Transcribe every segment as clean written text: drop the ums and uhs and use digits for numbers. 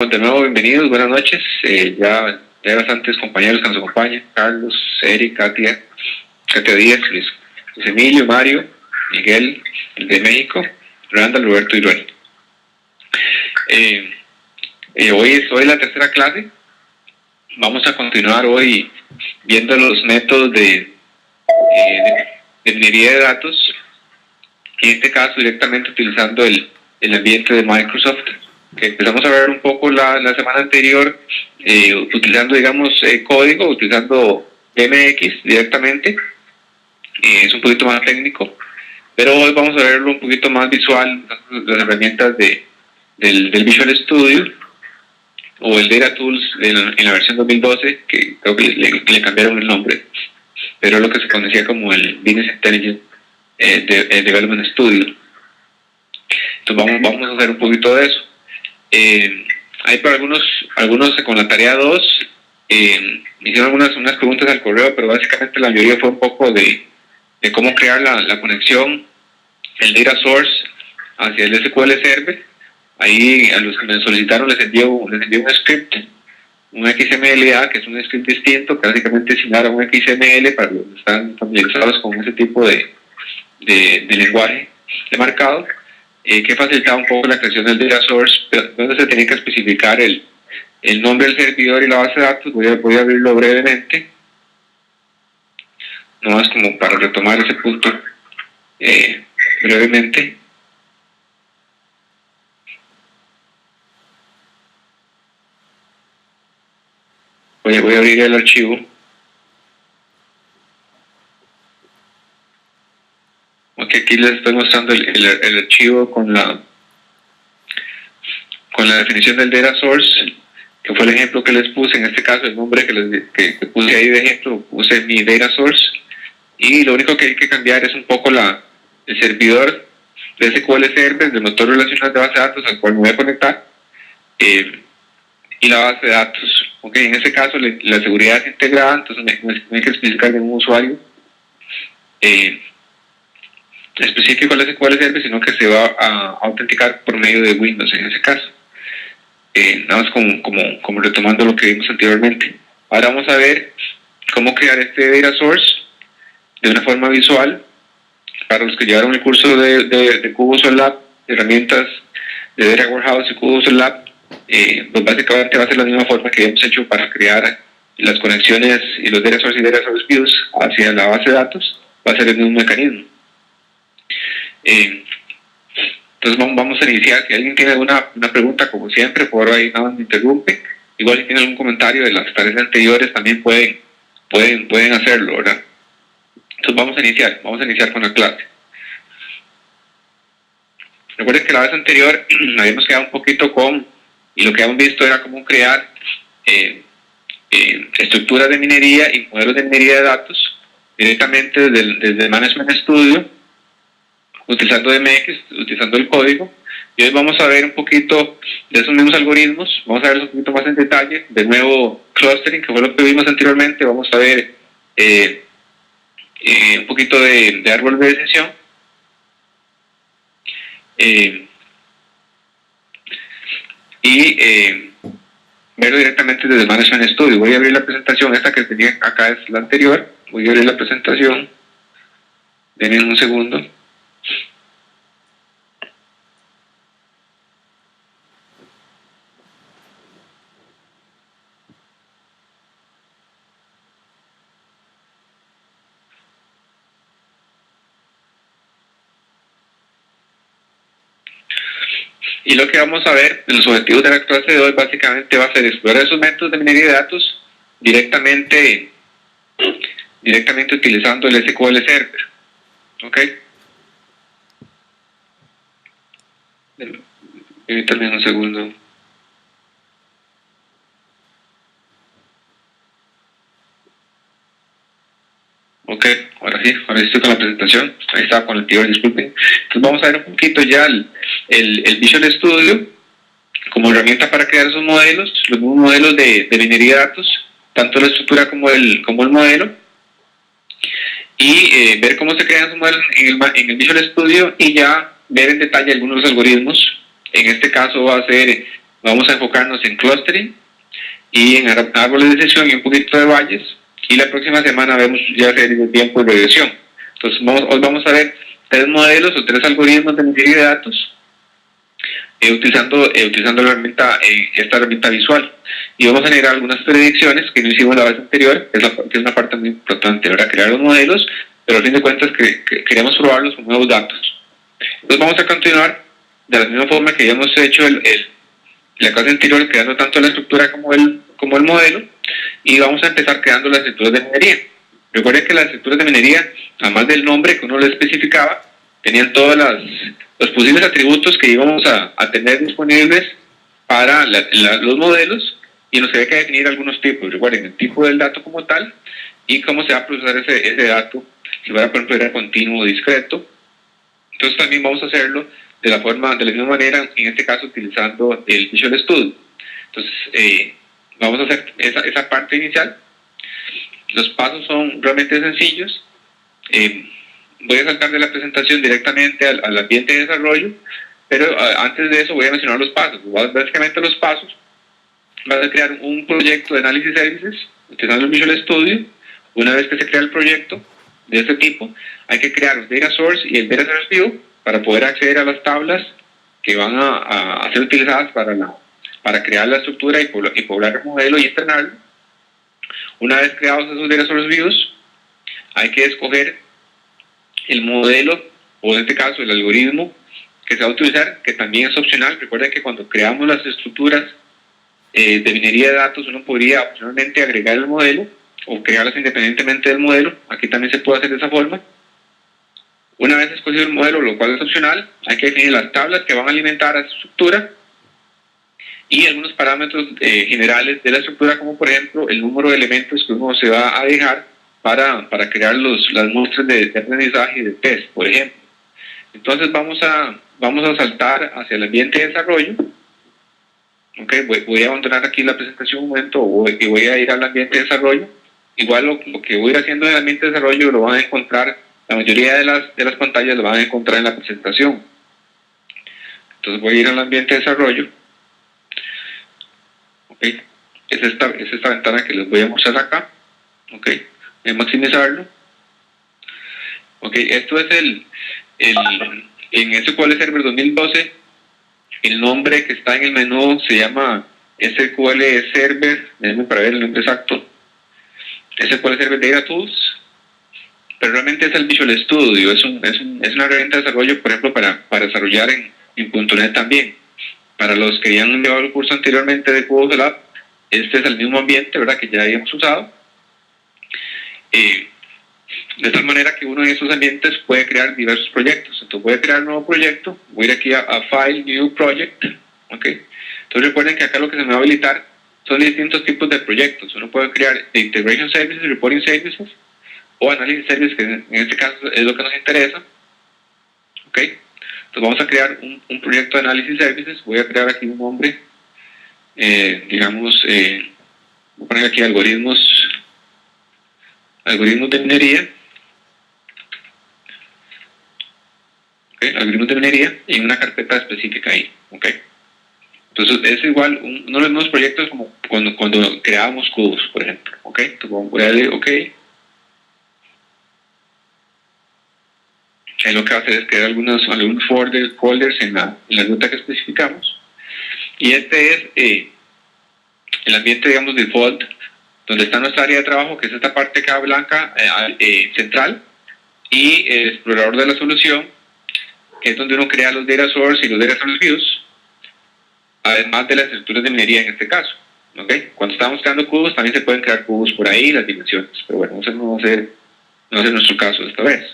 De nuevo, bienvenidos, buenas noches. Ya hay bastantes compañeros que nos acompañan: Carlos, Eric, Katia Díaz, Luis Emilio, Mario, Miguel, el de México, Randall, Roberto y Roy. Hoy es la tercera clase. Vamos a continuar hoy viendo los métodos de minería de datos, en este caso directamente utilizando el ambiente de Microsoft, que empezamos a ver un poco la semana anterior, utilizando, digamos, código, utilizando MX directamente. Es un poquito más técnico, pero hoy vamos a verlo un poquito más visual, las herramientas del Visual Studio o el Data Tools en la versión 2012, que creo que le cambiaron el nombre, pero es lo que se conocía como el Business Intelligence Development Studio. Entonces vamos a hacer un poquito de eso. Hay para algunos con la tarea 2, me hicieron unas preguntas al correo, pero básicamente la mayoría fue un poco de cómo crear la conexión, el data source hacia el SQL Server. Ahí a los que me solicitaron les envié un script, un XMLA, que es un script distinto, que básicamente es similar a un XML para los que están familiarizados con ese tipo de lenguaje de marcado, que facilitaba un poco la creación del data source, donde se tenía que especificar el nombre del servidor y la base de datos. Voy a abrirlo brevemente, nomás como para retomar ese punto brevemente. Voy a abrir el archivo. Ok, aquí les estoy mostrando el archivo con la definición del data source, que fue el ejemplo que les puse. En este caso, el nombre que puse ahí de ejemplo, puse mi data source, y lo único que hay que cambiar es un poco el servidor de SQL Server, del motor relacional de base de datos al cual me voy a conectar, y la base de datos. Ok, en este caso la seguridad es integrada, entonces no hay que especificar ningún usuario específico al SQL Server, sino que se va a autenticar por medio de Windows en ese caso. Nada más como retomando lo que vimos anteriormente. Ahora vamos a ver cómo crear este data source de una forma visual. Para los que llevaron el curso de Cuboso Lab, herramientas de Data Warehouse y Cuboso Lab, pues básicamente va a ser la misma forma que hemos hecho para crear las conexiones y los data source y data source views hacia la base de datos. Va a ser el mismo mecanismo. Entonces vamos a iniciar. Si alguien tiene una pregunta, como siempre, por ahora ahí nada más me interrumpe. Igual si tienen algún comentario de las tareas anteriores, también pueden hacerlo, ¿verdad? Entonces vamos a iniciar con la clase. Recuerden que la vez anterior habíamos quedado un poquito y lo que habíamos visto era cómo crear estructuras de minería y modelos de minería de datos directamente desde Management Studio, utilizando MX, utilizando el código. Y hoy vamos a ver un poquito de esos mismos algoritmos, vamos a ver un poquito más en detalle. De nuevo, clustering, que fue lo que vimos anteriormente. Vamos a ver un poquito de árbol de decisión. Verlo directamente desde Management Studio. Voy a abrir la presentación. Esta que tenía acá es la anterior. Voy a abrir la presentación. Denme un segundo. Y lo que vamos a ver, los objetivos de la clase de hoy básicamente va a ser explorar esos métodos de minería de datos directamente utilizando el SQL Server. ¿Ok? Permítanme un segundo. Ok, ahora sí estoy con la presentación. Ahí estaba con el anterior, disculpen. Entonces vamos a ver un poquito ya el Visual Studio como herramienta para crear esos modelos, los mismos modelos de minería de datos, tanto la estructura como el modelo, y ver cómo se crean esos modelos en el Visual Studio, y ya ver en detalle algunos algoritmos. En este caso va a ser vamos a enfocarnos en clustering y en árboles de decisión y un poquito de valles, y la próxima semana vemos ya series de tiempo y regresión. Entonces hoy vamos a ver 3 modelos o 3 algoritmos de minería de datos utilizando la herramienta, esta herramienta visual, y vamos a generar algunas predicciones que no hicimos la vez anterior, que es una parte muy importante, ¿verdad? Crear los modelos, pero a fin de cuentas que queremos probarlos con nuevos datos. Entonces vamos a continuar de la misma forma que habíamos hecho la clase anterior, creando tanto la estructura como el modelo, y vamos a empezar creando las estructuras de minería. Recuerden que las estructuras de minería, además del nombre que uno le especificaba, tenían todos los posibles atributos que íbamos a tener disponibles para los modelos, y nos había que definir algunos tipos. Recuerden, el tipo del dato como tal y cómo se va a procesar ese dato, si va a, por ejemplo, era continuo o discreto. Entonces también vamos a hacerlo de la misma manera, en este caso utilizando el Visual Studio. Entonces vamos a hacer esa parte inicial. Los pasos son realmente sencillos. Voy a saltar de la presentación directamente al ambiente de desarrollo, pero antes de eso voy a mencionar los pasos. Básicamente los pasos: vas a crear un proyecto de análisis services utilizando el Visual Studio. Una vez que se crea el proyecto de este tipo, hay que crear un data source y el data source view para poder acceder a las tablas que van a ser utilizadas para crear la estructura y poblar el modelo y estrenarlo. Una vez creados esos data source views, hay que escoger el modelo, o en este caso el algoritmo que se va a utilizar, que también es opcional. Recuerden que cuando creamos las estructuras de minería de datos, uno podría opcionalmente agregar el modelo o crearlas independientemente del modelo. Aquí también se puede hacer de esa forma. Una vez escogido el modelo, lo cual es opcional, hay que definir las tablas que van a alimentar a esa estructura y algunos parámetros generales de la estructura, como por ejemplo el número de elementos que uno se va a dejar para crear las muestras de aprendizaje y de test, por ejemplo. Entonces vamos a saltar hacia el ambiente de desarrollo. Okay, voy a abandonar aquí la presentación un momento y voy a ir al ambiente de desarrollo. Igual lo que voy a ir haciendo en el ambiente de desarrollo lo van a encontrar, la mayoría de las pantallas lo van a encontrar en la presentación. Entonces voy a ir al ambiente de desarrollo. Okay. Es esta ventana que les voy a mostrar acá. Okay. Voy a maximizarlo. Okay. Esto es en SQL Server 2012. El nombre que está en el menú se llama SQL Server, déjenme para ver el nombre exacto, SQL Server Data Tools, pero realmente es el Visual Studio, es una herramienta de desarrollo, por ejemplo, para desarrollar en .NET también. Para los que ya han llevado el curso anteriormente de Cubos Lab, este es el mismo ambiente, ¿verdad?, que ya habíamos usado. De tal manera que uno en esos ambientes puede crear diversos proyectos. Entonces voy a crear un nuevo proyecto, voy a ir aquí a File, New Project. Okay. Entonces recuerden que acá lo que se me va a habilitar son distintos tipos de proyectos. Uno puede crear Integration Services, Reporting Services o Analysis Services, que en este caso es lo que nos interesa. Okay. Entonces vamos a crear un proyecto de Analysis Services. Voy a crear aquí un nombre, digamos, voy a poner aquí algoritmos de minería. Okay, algoritmos de minería en una carpeta específica ahí. Okay. Entonces es igual uno de los mismos proyectos como cuando creábamos cubos, por ejemplo. Okay. Entonces voy a darle OK. Ahí lo que va a hacer es crear algunos folders en la ruta que especificamos. Y este es el ambiente, digamos, default, donde está nuestra área de trabajo, que es esta parte acá blanca central, y el explorador de la solución, que es donde uno crea los data source y los data source views, además de las estructuras de minería en este caso. ¿Okay? Cuando estamos creando cubos, también se pueden crear cubos por ahí, las dimensiones, pero bueno, eso no va a ser nuestro caso esta vez.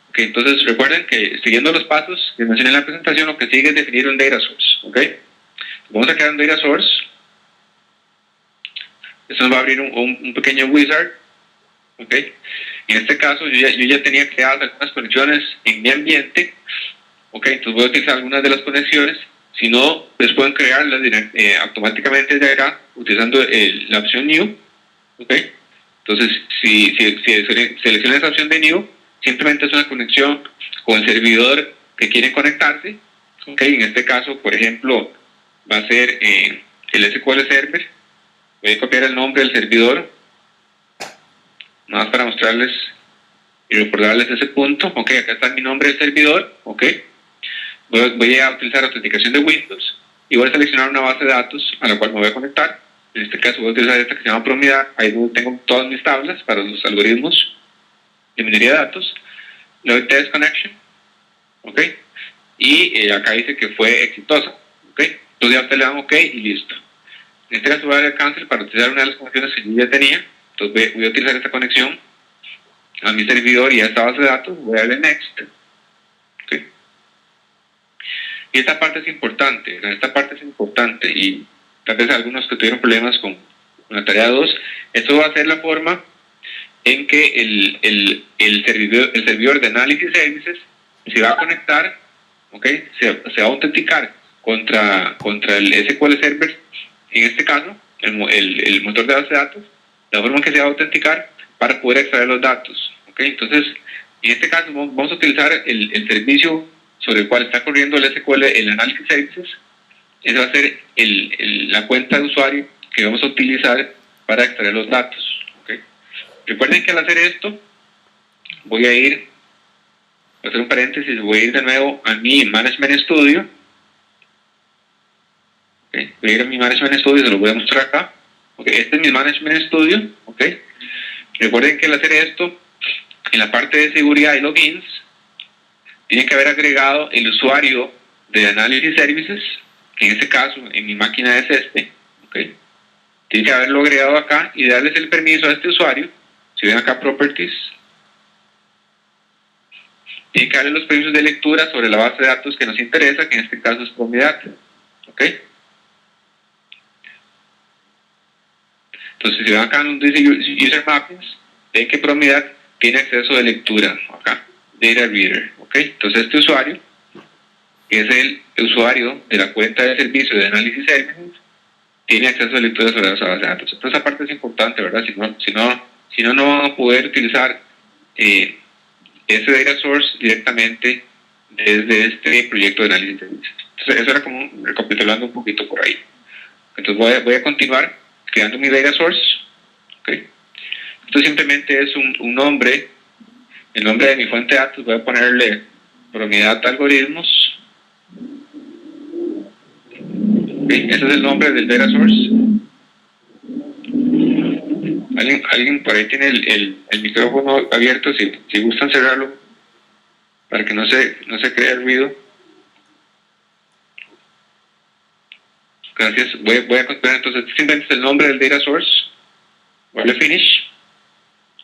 Okay, entonces recuerden que siguiendo los pasos que mencioné en la presentación, lo que sigue es definir un data source. ¿Okay? Vamos a crear un data source. Esto nos va a abrir un pequeño wizard. ¿Okay? En este caso yo ya tenía creadas algunas conexiones en mi ambiente. ¿Okay? Entonces voy a utilizar algunas de las conexiones. Si no, les pueden crearlas automáticamente desde acá utilizando la opción New. ¿Okay? Entonces si seleccionan esa opción de New, simplemente es una conexión con el servidor que quieren conectarse. ¿Okay? En este caso, por ejemplo, va a ser el SQL Server. Voy a copiar el nombre del servidor, nada más para mostrarles y recordarles ese punto. Ok, acá está mi nombre del servidor. Ok, voy a utilizar autenticación de Windows y voy a seleccionar una base de datos a la cual me voy a conectar. En este caso voy a utilizar esta que se llama Promidad. Ahí tengo todas mis tablas para los algoritmos de minería de datos. Le doy Test Connection. Ok, y acá dice que fue exitosa. Ok, entonces ya usted le dan OK y listo. En este caso voy a darle Cancel para utilizar una de las conexiones que yo ya tenía. Entonces voy a utilizar esta conexión a mi servidor y a esta base de datos. Voy a darle Next. Okay. Y esta parte es importante. Esta parte es importante y tal vez algunos que tuvieron problemas con la tarea 2, esto va a ser la forma en que el servidor de Analysis Services se va a conectar, ¿okay? se va a autenticar contra el SQL Server, en este caso, el motor de base de datos, la forma en que se va a autenticar para poder extraer los datos. ¿Okay? Entonces, en este caso vamos a utilizar el servicio sobre el cual está corriendo el SQL, el Analysis Services. Esa va a ser la cuenta de usuario que vamos a utilizar para extraer los datos. ¿Okay? Recuerden que al hacer esto, voy a hacer un paréntesis, voy a ir de nuevo a mi Management Studio. Okay. Voy a ir a mi Management Studio, se lo voy a mostrar acá. Okay. Este es mi Management Studio. Okay. Recuerden que al hacer esto, en la parte de seguridad y logins, tiene que haber agregado el usuario de Analysis Services, que en este caso, en mi máquina es este. Okay. Tiene que haberlo agregado acá y darles el permiso a este usuario. Si ven acá Properties, tiene que darle los permisos de lectura sobre la base de datos que nos interesa, que en este caso es Promidad. ¿Okay? Entonces, si ven acá donde dice User Mappings, ven que Promidad tiene acceso de lectura. Acá, Data Reader. ¿Okay? Entonces, este usuario, que es el usuario de la cuenta de servicio de Analysis Services, tiene acceso de lectura sobre esa base de datos. Entonces, esa parte es importante, ¿verdad? Si no van a poder utilizar ese data source directamente desde este proyecto de análisis de servicios. Entonces, eso era como recapitulando un poquito por ahí. Entonces voy a continuar creando mi data source. Okay. Esto simplemente es un nombre, el nombre de mi fuente de datos. Voy a ponerle Promidad Algoritmos. Okay. Ese es el nombre del data source. Alguien por ahí tiene el micrófono abierto, si gustan cerrarlo para que no se crea el ruido. Gracias. Voy a continuar. Entonces, simplemente es el nombre del data source. Voy a darle Finish.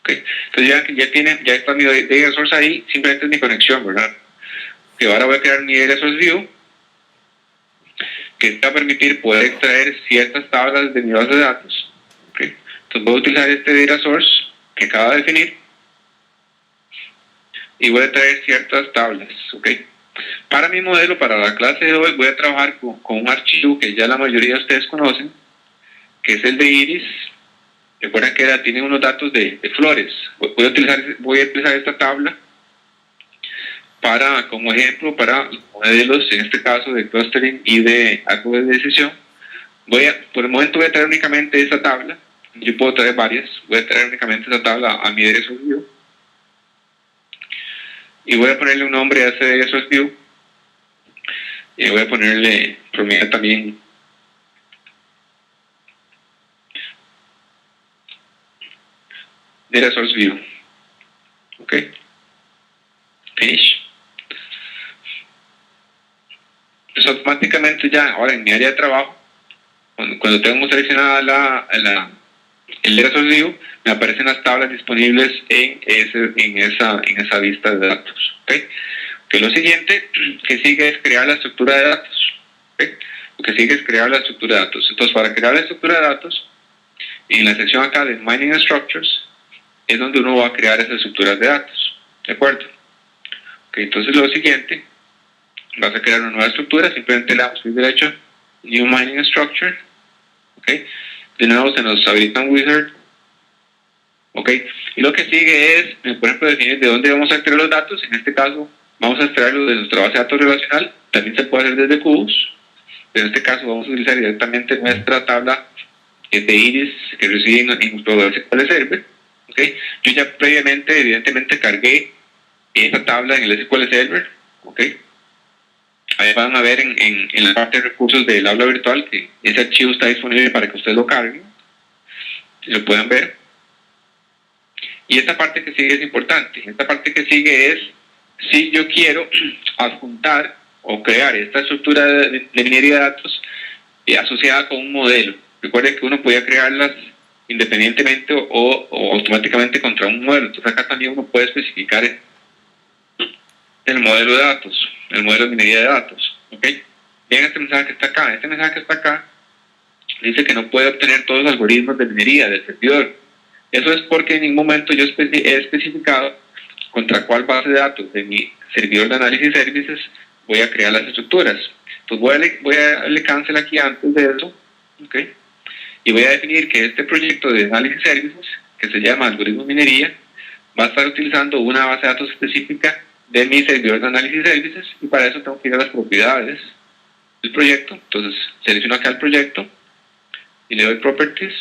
Okay. Entonces ya está mi data source ahí. Simplemente es mi conexión, ¿verdad? Que ahora voy a crear mi data source view, que va a permitir poder extraer ciertas tablas de mi base de datos. Okay. Entonces voy a utilizar este data source que acabo de definir y voy a traer ciertas tablas. Okay. Para mi modelo, para la clase de hoy, voy a trabajar con un archivo que ya la mayoría de ustedes conocen, que es el de Iris. Recuerden que tiene unos datos de flores. Voy a utilizar esta tabla como ejemplo para modelos, en este caso de clustering y de árbol de decisión. Por el momento voy a traer únicamente esta tabla. Yo puedo traer varias. Voy a traer únicamente esta tabla a mi data source view. Y voy a ponerle un nombre a ese data source view. Y voy a ponerle Promidad también. Data source view. Ok. Finish. Pues automáticamente ya, ahora en mi área de trabajo, cuando tengo seleccionada el data source view, me aparecen las tablas disponibles en esa vista de datos. ¿Okay? Que lo siguiente que sigue es crear la estructura de datos. ¿Okay? Lo que sigue es crear la estructura de datos. Entonces, para crear la estructura de datos, en la sección acá de Mining Structures, es donde uno va a crear esas estructuras de datos. ¿De acuerdo? Okay, entonces, lo siguiente, vas a crear una nueva estructura, simplemente le damos clic derecho, New Mining Structure. ¿Okay? De nuevo se nos habilita un wizard. ¿Okay? Y lo que sigue es, por ejemplo, definir de dónde vamos a extraer los datos. En este caso, vamos a extraerlos de nuestra base de datos relacional. También se puede hacer desde cubos. pero en este caso vamos a utilizar directamente nuestra tabla de iris que reciben en nuestro SQL Server. ¿Okay? Yo ya previamente, evidentemente, cargué esa tabla en el SQL Server. ¿Okay? Ahí van a ver en la parte de recursos del aula virtual que ese archivo está disponible para que ustedes lo carguen y lo puedan ver. Y esta parte que sigue es importante. Esta parte que sigue es si yo quiero adjuntar o crear esta estructura de minería de datos asociada con un modelo. Recuerden que uno podía crearlas independientemente o automáticamente contra un modelo. Entonces acá también uno puede especificar el modelo de datos, el modelo de minería de datos. ¿Okay? Bien, este mensaje que está acá. Este mensaje que está acá dice que no puede obtener todos los algoritmos de minería del servidor. Eso es porque en ningún momento yo he especificado contra cuál base de datos de mi servidor de análisis services voy a crear las estructuras. Entonces voy a darle cancel aquí antes de eso, ¿okay? Y voy a definir que este proyecto de análisis services, que se llama algoritmo minería, va a estar utilizando una base de datos específica de mi servidor de análisis services, y para eso tengo que ir a las propiedades del proyecto. Entonces selecciono acá el proyecto y le doy properties.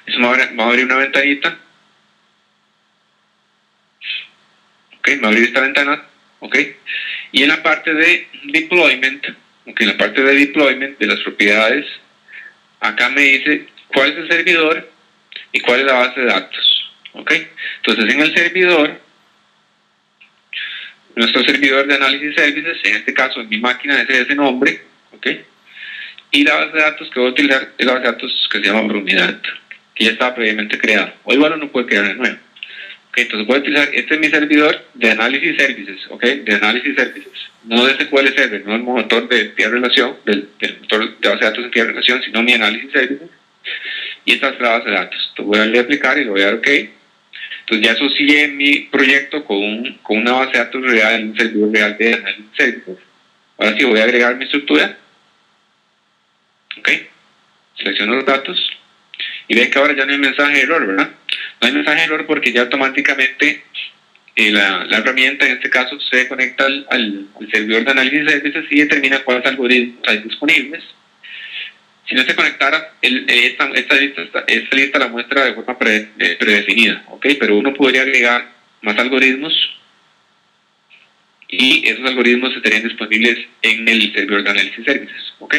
Eso me va a abrir una ventanita. Ok, me va a abrir esta ventana. Ok, y en la parte de deployment, en la parte de deployment de las propiedades, acá me dice cuál es el servidor y cuál es la base de datos. Ok, entonces en el servidor, nuestro servidor de análisis services, en este caso en mi máquina es ese nombre. Ok, y la base de datos que voy a utilizar es la base de datos que se llama Brunidad, que ya estaba previamente creada, o igual uno puede crear de nuevo. Okay, entonces voy a utilizar, este es mi servidor de análisis services, okay, de análisis services, no de SQL Server, no el motor de tierra relación, del motor de base de datos en tierra relación, sino mi análisis services, y esta es la base de datos. Entonces voy a darle a aplicar y le voy a dar OK. Entonces ya asocié mi proyecto con una base de datos real, un servidor real de análisis services. Ahora sí voy a agregar mi estructura, ok, selecciono los datos, y ven que ahora ya no hay mensaje de error, ¿verdad? No hay mensaje de error porque ya automáticamente la herramienta, en este caso, se conecta al servidor de análisis de servicios y determina cuáles algoritmos hay disponibles. Si no se conectara, esta lista la muestra de forma predefinida, ¿ok? Pero uno podría agregar más algoritmos y esos algoritmos estarían disponibles en el servidor de análisis services, ¿ok?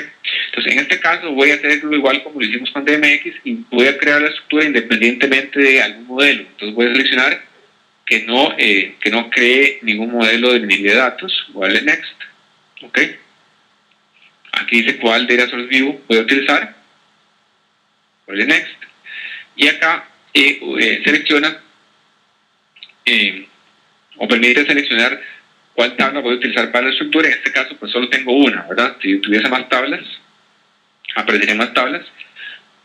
Entonces, en este caso voy a hacerlo igual como lo hicimos con DMX y voy a crear la estructura independientemente de algún modelo. Entonces voy a seleccionar que no cree ningún modelo de minería de datos. Voy a darle Next, ¿ok? Aquí dice cuál Data Source View voy a utilizar. Voy a darle Next. Y acá selecciona o permite seleccionar cuál tabla voy a utilizar para la estructura. En este caso, pues solo tengo una, ¿verdad? Si tuviese más tablas, aparecerían más tablas.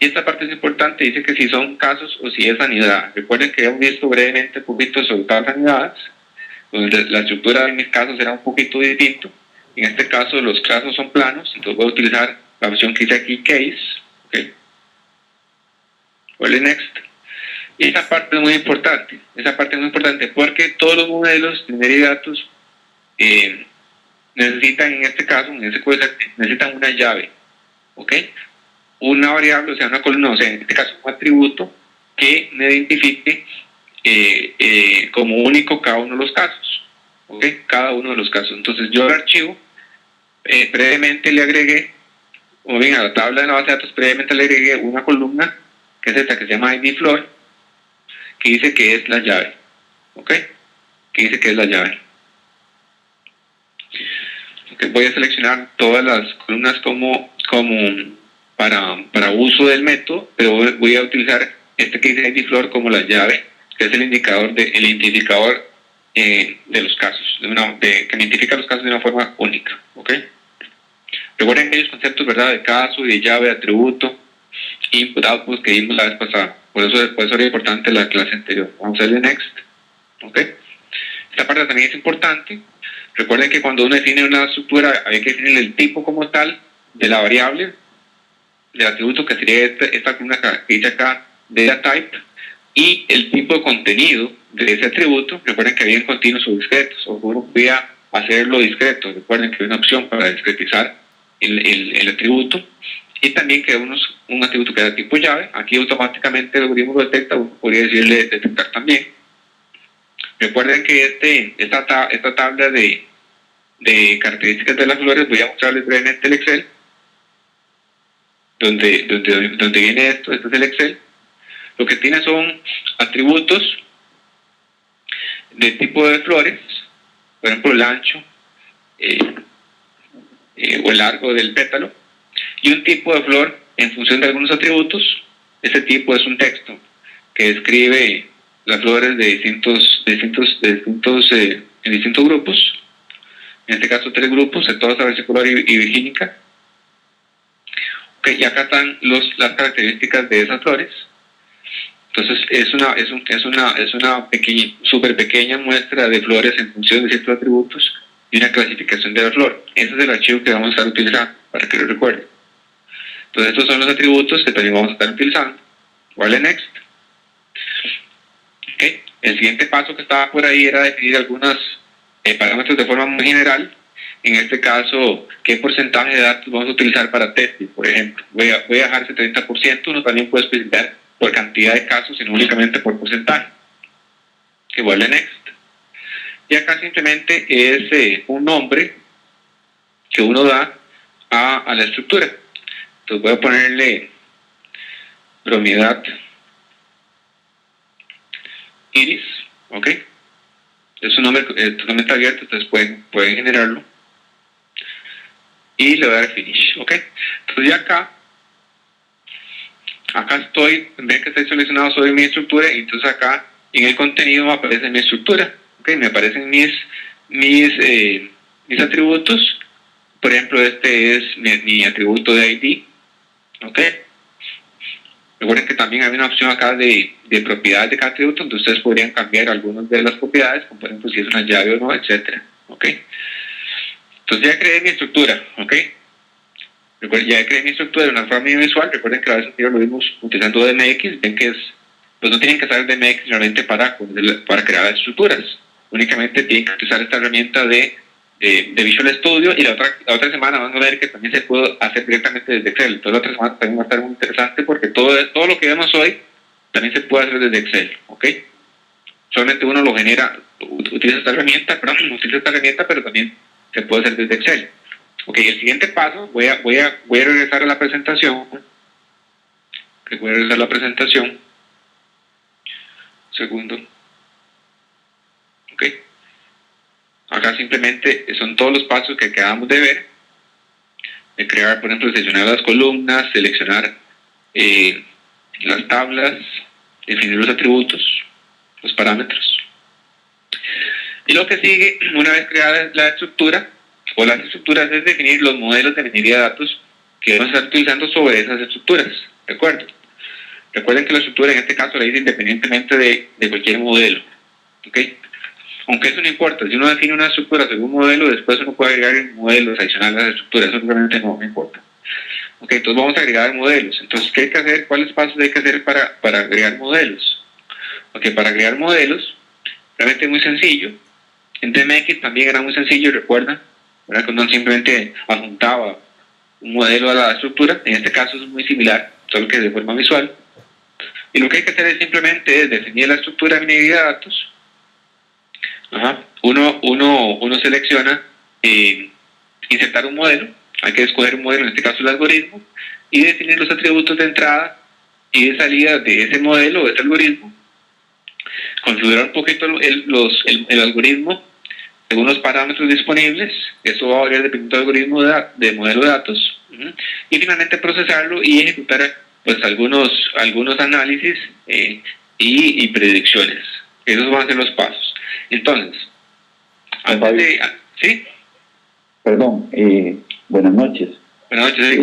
Y esta parte es importante, dice que si son casos o si es sanidad. Recuerden que hemos visto brevemente un poquito sobre tablas sanidades, donde la estructura de mis casos era un poquito distinto. En este caso los casos son planos, entonces voy a utilizar la opción que dice aquí Case, ¿okay? Voy a Next. Y esa parte es muy importante, porque todos los modelos de minería de datos necesitan, en este caso, necesitan una llave, ¿ok? Una variable, o sea, una columna, o sea, en este caso un atributo que me identifique como único cada uno de los casos, ¿ok? Cada uno de los casos. Entonces yo al archivo previamente le agregué, o bien a la tabla de la base de datos previamente le agregué una columna, que es esta que se llama IDFloor, que dice que es la llave, ¿ok? Que dice que es la llave. Okay, voy a seleccionar todas las columnas como para uso del método, pero voy a utilizar este que dice IDFloor como la llave, que es el identificador de los casos, que identifica los casos de una forma única, ¿ok? Recuerden aquellos conceptos, ¿verdad?, de caso y de llave, de atributo, input, output que vimos la vez pasada. Por eso era importante la clase anterior. Vamos a darle Next, ¿ok? Esta parte también es importante. Recuerden que cuando uno define una estructura hay que definir el tipo como tal de la variable, del atributo, que sería esta columna que dice acá, data type, y el tipo de contenido de ese atributo. Recuerden que había continuos o discretos, o uno podía hacerlo discreto. Recuerden que hay una opción para discretizar el atributo, y también creamos un atributo que da tipo llave. Aquí automáticamente el algoritmo lo detecta, uno podría decirle detectar también. Recuerden que esta tabla de características de las flores, voy a mostrarles brevemente el Excel, donde viene esto. Este es el Excel. Lo que tiene son atributos de tipo de flores, por ejemplo el ancho o el largo del pétalo, y un tipo de flor en función de algunos atributos. Ese tipo es un texto que describe las flores de en distintos grupos, en este caso 3 grupos, sectosa, versicular y virgínica. Y acá están las características de esas flores. Entonces es una pequeña, súper pequeña muestra de flores en función de ciertos atributos y una clasificación de la flor. Ese es el archivo que vamos a estar utilizando, para que lo recuerden. Entonces estos son los atributos que también vamos a estar utilizando. Vale, next. Okay. El siguiente paso que estaba por ahí era definir algunos parámetros de forma muy general. En este caso, ¿qué porcentaje de datos vamos a utilizar para testing? Por ejemplo, voy a dejar 70%. Uno también puede especificar por cantidad de casos y no únicamente por porcentaje. Igual de next. Y acá simplemente es un nombre que uno da a la estructura. Entonces voy a ponerle propiedad iris, ¿ok? Es un nombre totalmente abierto, entonces pueden generarlo. Y le voy a dar finish, ¿ok? Entonces ya acá estoy, ven que estoy seleccionado sobre mi estructura, y entonces acá en el contenido me aparece mi estructura, ¿ok? Me aparecen mis atributos. Por ejemplo, este es mi atributo de ID, ¿ok? Recuerden que también hay una opción acá de propiedades de cada atributo, donde ustedes podrían cambiar algunas de las propiedades, como por ejemplo si es una llave o no, etcétera, ¿ok? Entonces ya creé mi estructura, ¿ok? Recuerden, ya creé mi estructura de una forma visual. Recuerden que la vez anterior lo vimos utilizando DMX. Ven que pues no tienen que usar DMX realmente para crear las estructuras. Únicamente tienen que utilizar esta herramienta de Visual Studio, y la otra semana van a ver que también se puede hacer directamente desde Excel. Entonces la otra semana también va a estar muy interesante, porque todo lo que vemos hoy también se puede hacer desde Excel, ¿ok? Solamente uno lo genera, utiliza esta herramienta, pero también se puede hacer desde Excel. Ok, el siguiente paso, voy a regresar a la presentación. Voy a regresar a la presentación. Un segundo. Ok. Acá simplemente son todos los pasos que acabamos de ver. De crear, por ejemplo, seleccionar las columnas, seleccionar las tablas, definir los atributos, los parámetros. Y lo que sigue, una vez creada la estructura, o las estructuras, es definir los modelos de minería de datos que vamos a estar utilizando sobre esas estructuras. ¿De acuerdo? Recuerden que la estructura en este caso la hice independientemente de cualquier modelo. ¿Ok? Aunque eso no importa, si uno define una estructura según modelo, después uno puede agregar modelos adicionales a la estructura. Eso realmente no me importa. Ok, entonces vamos a agregar modelos. Entonces, ¿qué hay que hacer? ¿Cuáles pasos hay que hacer para agregar modelos? Ok, para agregar modelos, realmente es muy sencillo. En DMX también era muy sencillo, recuerda, ¿verdad? Que uno simplemente adjuntaba un modelo a la estructura. En este caso es muy similar, solo que de forma visual. Y lo que hay que hacer es simplemente definir la estructura de minería de datos. Uno selecciona insertar un modelo. Hay que escoger un modelo, en este caso el algoritmo, y definir los atributos de entrada y de salida de ese modelo o de ese algoritmo. Configurar un poquito el algoritmo según los parámetros disponibles. Eso va a variar dependiendo del algoritmo de modelo de datos. Y finalmente procesarlo y ejecutar pues algunos análisis y predicciones. Esos van a ser los pasos. Entonces, antes de... ¿Sí? Perdón, buenas noches. Buenas noches.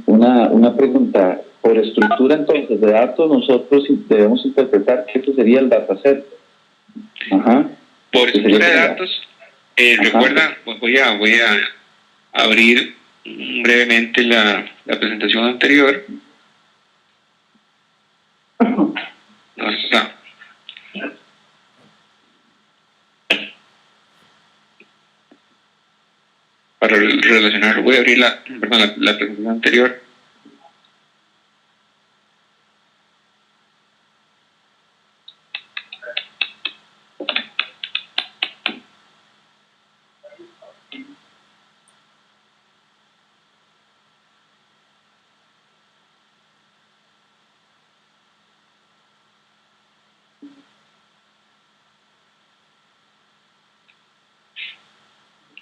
Una pregunta. Por estructura entonces de datos, nosotros debemos interpretar que esto sería el dataset. Ajá. Por estructura de datos, recuerda, pues voy a abrir brevemente la presentación anterior. No está. para relacionarlo. Voy a abrir la presentación anterior.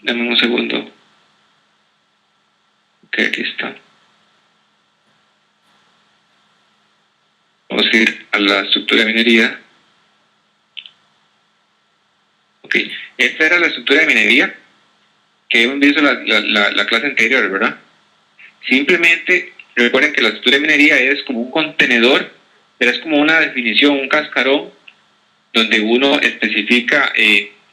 Dame un segundo. Ok, aquí está. Vamos a ir a la estructura de minería. Ok, esta era la estructura de minería que hemos visto la clase anterior, ¿verdad? Simplemente recuerden que la estructura de minería es como un contenedor, pero es como una definición, un cascarón, donde uno especifica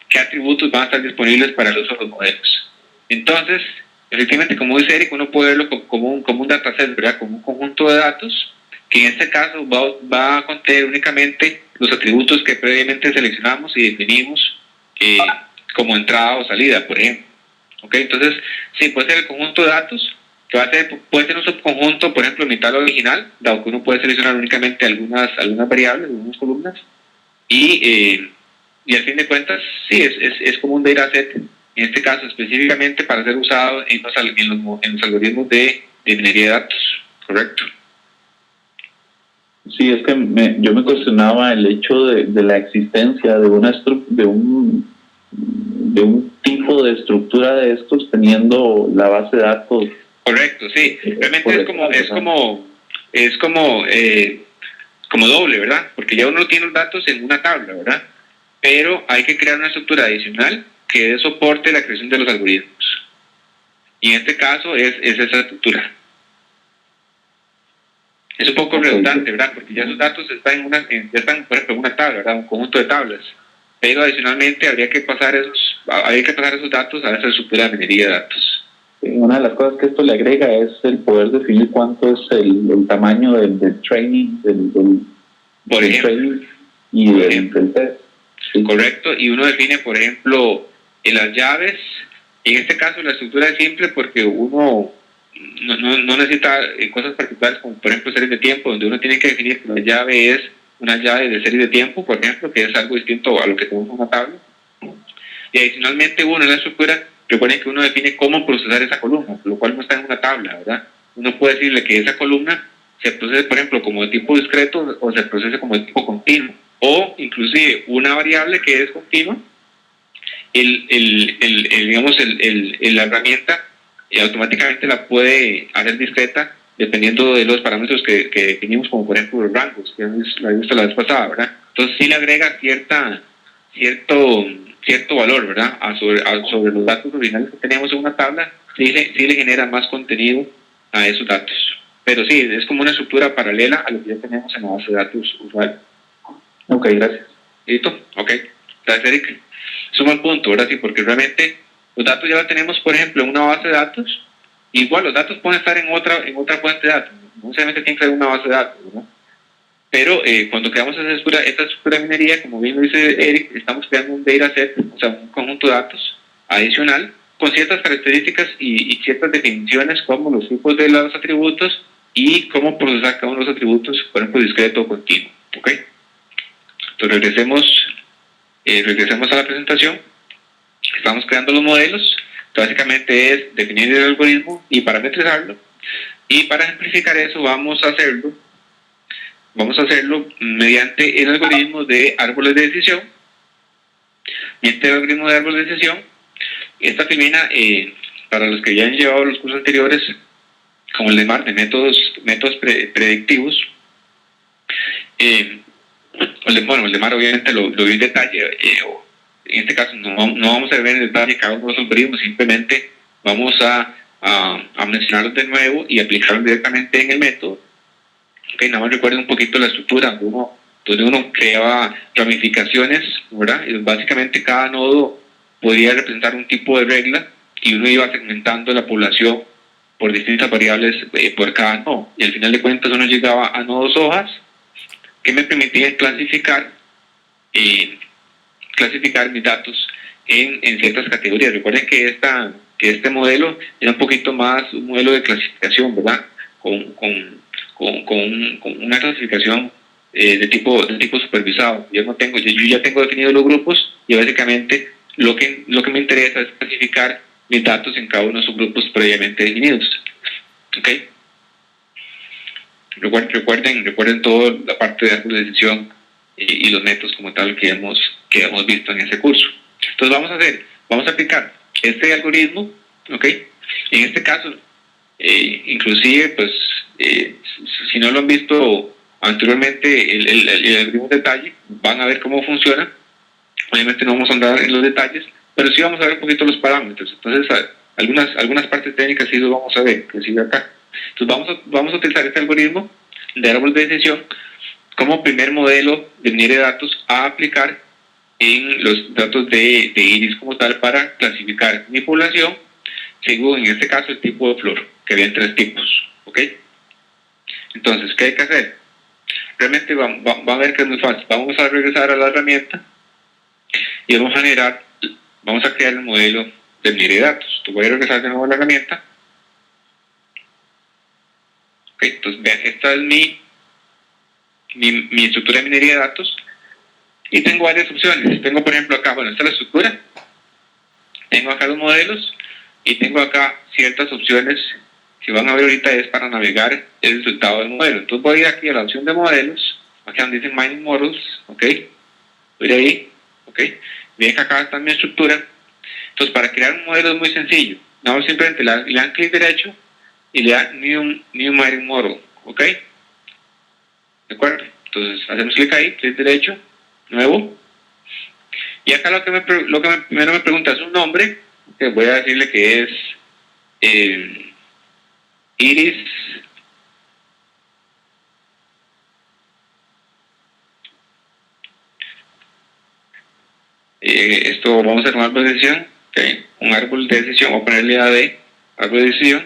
qué atributos van a estar disponibles para el uso de los modelos. Entonces, efectivamente, como dice Eric, uno puede verlo como un dataset, ¿verdad? Como un conjunto de datos, que en este caso va a contener únicamente los atributos que previamente seleccionamos y definimos como entrada o salida, por ejemplo. ¿Okay? Entonces, sí, puede ser el conjunto de datos, que puede ser un subconjunto, por ejemplo, mi tabla original, dado que uno puede seleccionar únicamente algunas variables, algunas columnas, y al fin de cuentas, sí, es como un dataset, en este caso específicamente para ser usado en los algoritmos de minería de datos, ¿correcto? Sí, es que yo me cuestionaba el hecho de la existencia de un tipo de estructura de estos teniendo la base de datos. Correcto, sí. Realmente es como doble, ¿verdad? Porque ya uno tiene los datos en una tabla, ¿verdad? Pero hay que crear una estructura adicional que dé soporte a la creación de los algoritmos. Y en este caso es esa estructura. Es un poco redundante, ¿verdad? Porque ya esos datos están, por ejemplo, en una tabla, ¿verdad? Un conjunto de tablas. Pero adicionalmente habría que pasar esos datos a esa estructura de minería de datos. Una de las cosas que esto le agrega es el poder definir cuánto es el tamaño del training, por ejemplo, training y del test. Sí. Correcto, y uno define, por ejemplo, en las llaves. En este caso la estructura es simple porque uno no necesita cosas particulares como por ejemplo series de tiempo, donde uno tiene que definir que la llave es una llave de serie de tiempo, por ejemplo, que es algo distinto a lo que tenemos en una tabla. Y adicionalmente uno en la estructura, recuerden que uno define cómo procesar esa columna, lo cual no está en una tabla, ¿verdad? Uno puede decirle que esa columna se procese, por ejemplo, como de tipo discreto o se procese como de tipo continuo, o inclusive una variable que es continua, la herramienta automáticamente la puede hacer discreta dependiendo de los parámetros que definimos, como por ejemplo los rangos, que la he visto la vez pasada, ¿verdad? Entonces sí le agrega cierto valor, ¿verdad? Sobre los datos originales que teníamos en una tabla, sí le genera más contenido a esos datos. Pero sí, es como una estructura paralela a lo que ya tenemos en la base de datos usual. Ok, gracias. ¿Listo? Ok. Gracias, Eric. Es un buen punto, ¿verdad? Sí, porque realmente los datos ya los tenemos, por ejemplo, en una base de datos. Igual los datos pueden estar en otra fuente de datos. No necesariamente tiene que ser una base de datos, ¿verdad? Pero cuando creamos esta estructura de minería, como bien lo dice Eric, estamos creando un dataset, o sea, un conjunto de datos adicional con ciertas características y ciertas definiciones como los tipos de los atributos y cómo procesar cada uno de los atributos, por ejemplo, discreto o continuo. ¿Ok? Entonces regresemos a la presentación. Estamos creando los modelos. Básicamente es definir el algoritmo y parametrizarlo. Y para ejemplificar eso vamos a hacerlo mediante el algoritmo de árboles de decisión. Y este algoritmo de árboles de decisión, esta filmina, para los que ya han llevado los cursos anteriores, como el de MAR, de métodos predictivos, el de MAR obviamente lo vi en detalle, en este caso no vamos a ver en detalle cada uno de los algoritmos, simplemente vamos a mencionarlos de nuevo y aplicarlos directamente en el método. Okay, nada más recuerden un poquito la estructura, donde uno creaba ramificaciones, ¿verdad? Y básicamente cada nodo podía representar un tipo de regla y uno iba segmentando la población por distintas variables por cada nodo. Y al final de cuentas uno llegaba a nodos hojas que me permitían clasificar mis datos en ciertas categorías. Recuerden que que este modelo era un poquito más un modelo de clasificación, ¿verdad? Con una clasificación de tipo supervisado. Yo ya tengo definidos los grupos y básicamente lo que me interesa es clasificar mis datos en cada uno de esos grupos previamente definidos. ¿Ok? Recuerden toda la parte de árbol de decisión y los métodos como tal que hemos visto en ese curso. Entonces vamos a aplicar este algoritmo, ¿ok? En este caso, inclusive, pues, si no lo han visto anteriormente, el algoritmo en detalle, van a ver cómo funciona. Obviamente no vamos a andar en los detalles, pero sí vamos a ver un poquito los parámetros. Entonces, algunas partes técnicas sí lo vamos a ver, que sigue acá. Entonces vamos a utilizar este algoritmo de árbol de decisión como primer modelo de venir de datos a aplicar en los datos de iris como tal para clasificar mi población según, en este caso, el tipo de flor, que había 3 tipos. ¿Ok? Entonces, ¿qué hay que hacer? Realmente va a ver que es muy fácil. Vamos a regresar a la herramienta y vamos a crear el modelo de venir de datos. Entonces voy a regresar de nuevo a la herramienta. Ok, entonces vean, esta es mi estructura de minería de datos y tengo varias opciones. Tengo, por ejemplo, acá, bueno, esta es la estructura, tengo acá los modelos y tengo acá ciertas opciones. Si van a ver ahorita es para navegar el resultado del modelo. Entonces voy a ir aquí a la opción de modelos, aquí donde dice Mining Models, ok, voy ahí, ok, bien que acá está mi estructura. Entonces para crear un modelo es muy sencillo, no, simplemente le dan clic derecho y le dan New Mining Model, ok, ¿de acuerdo? Entonces hacemos clic ahí, clic derecho, nuevo, y acá lo que primero me pregunta es un nombre, que voy a decirle que es Iris esto vamos a hacer un árbol de decisión, okay. Un árbol de decisión, voy a ponerle AD, árbol de decisión,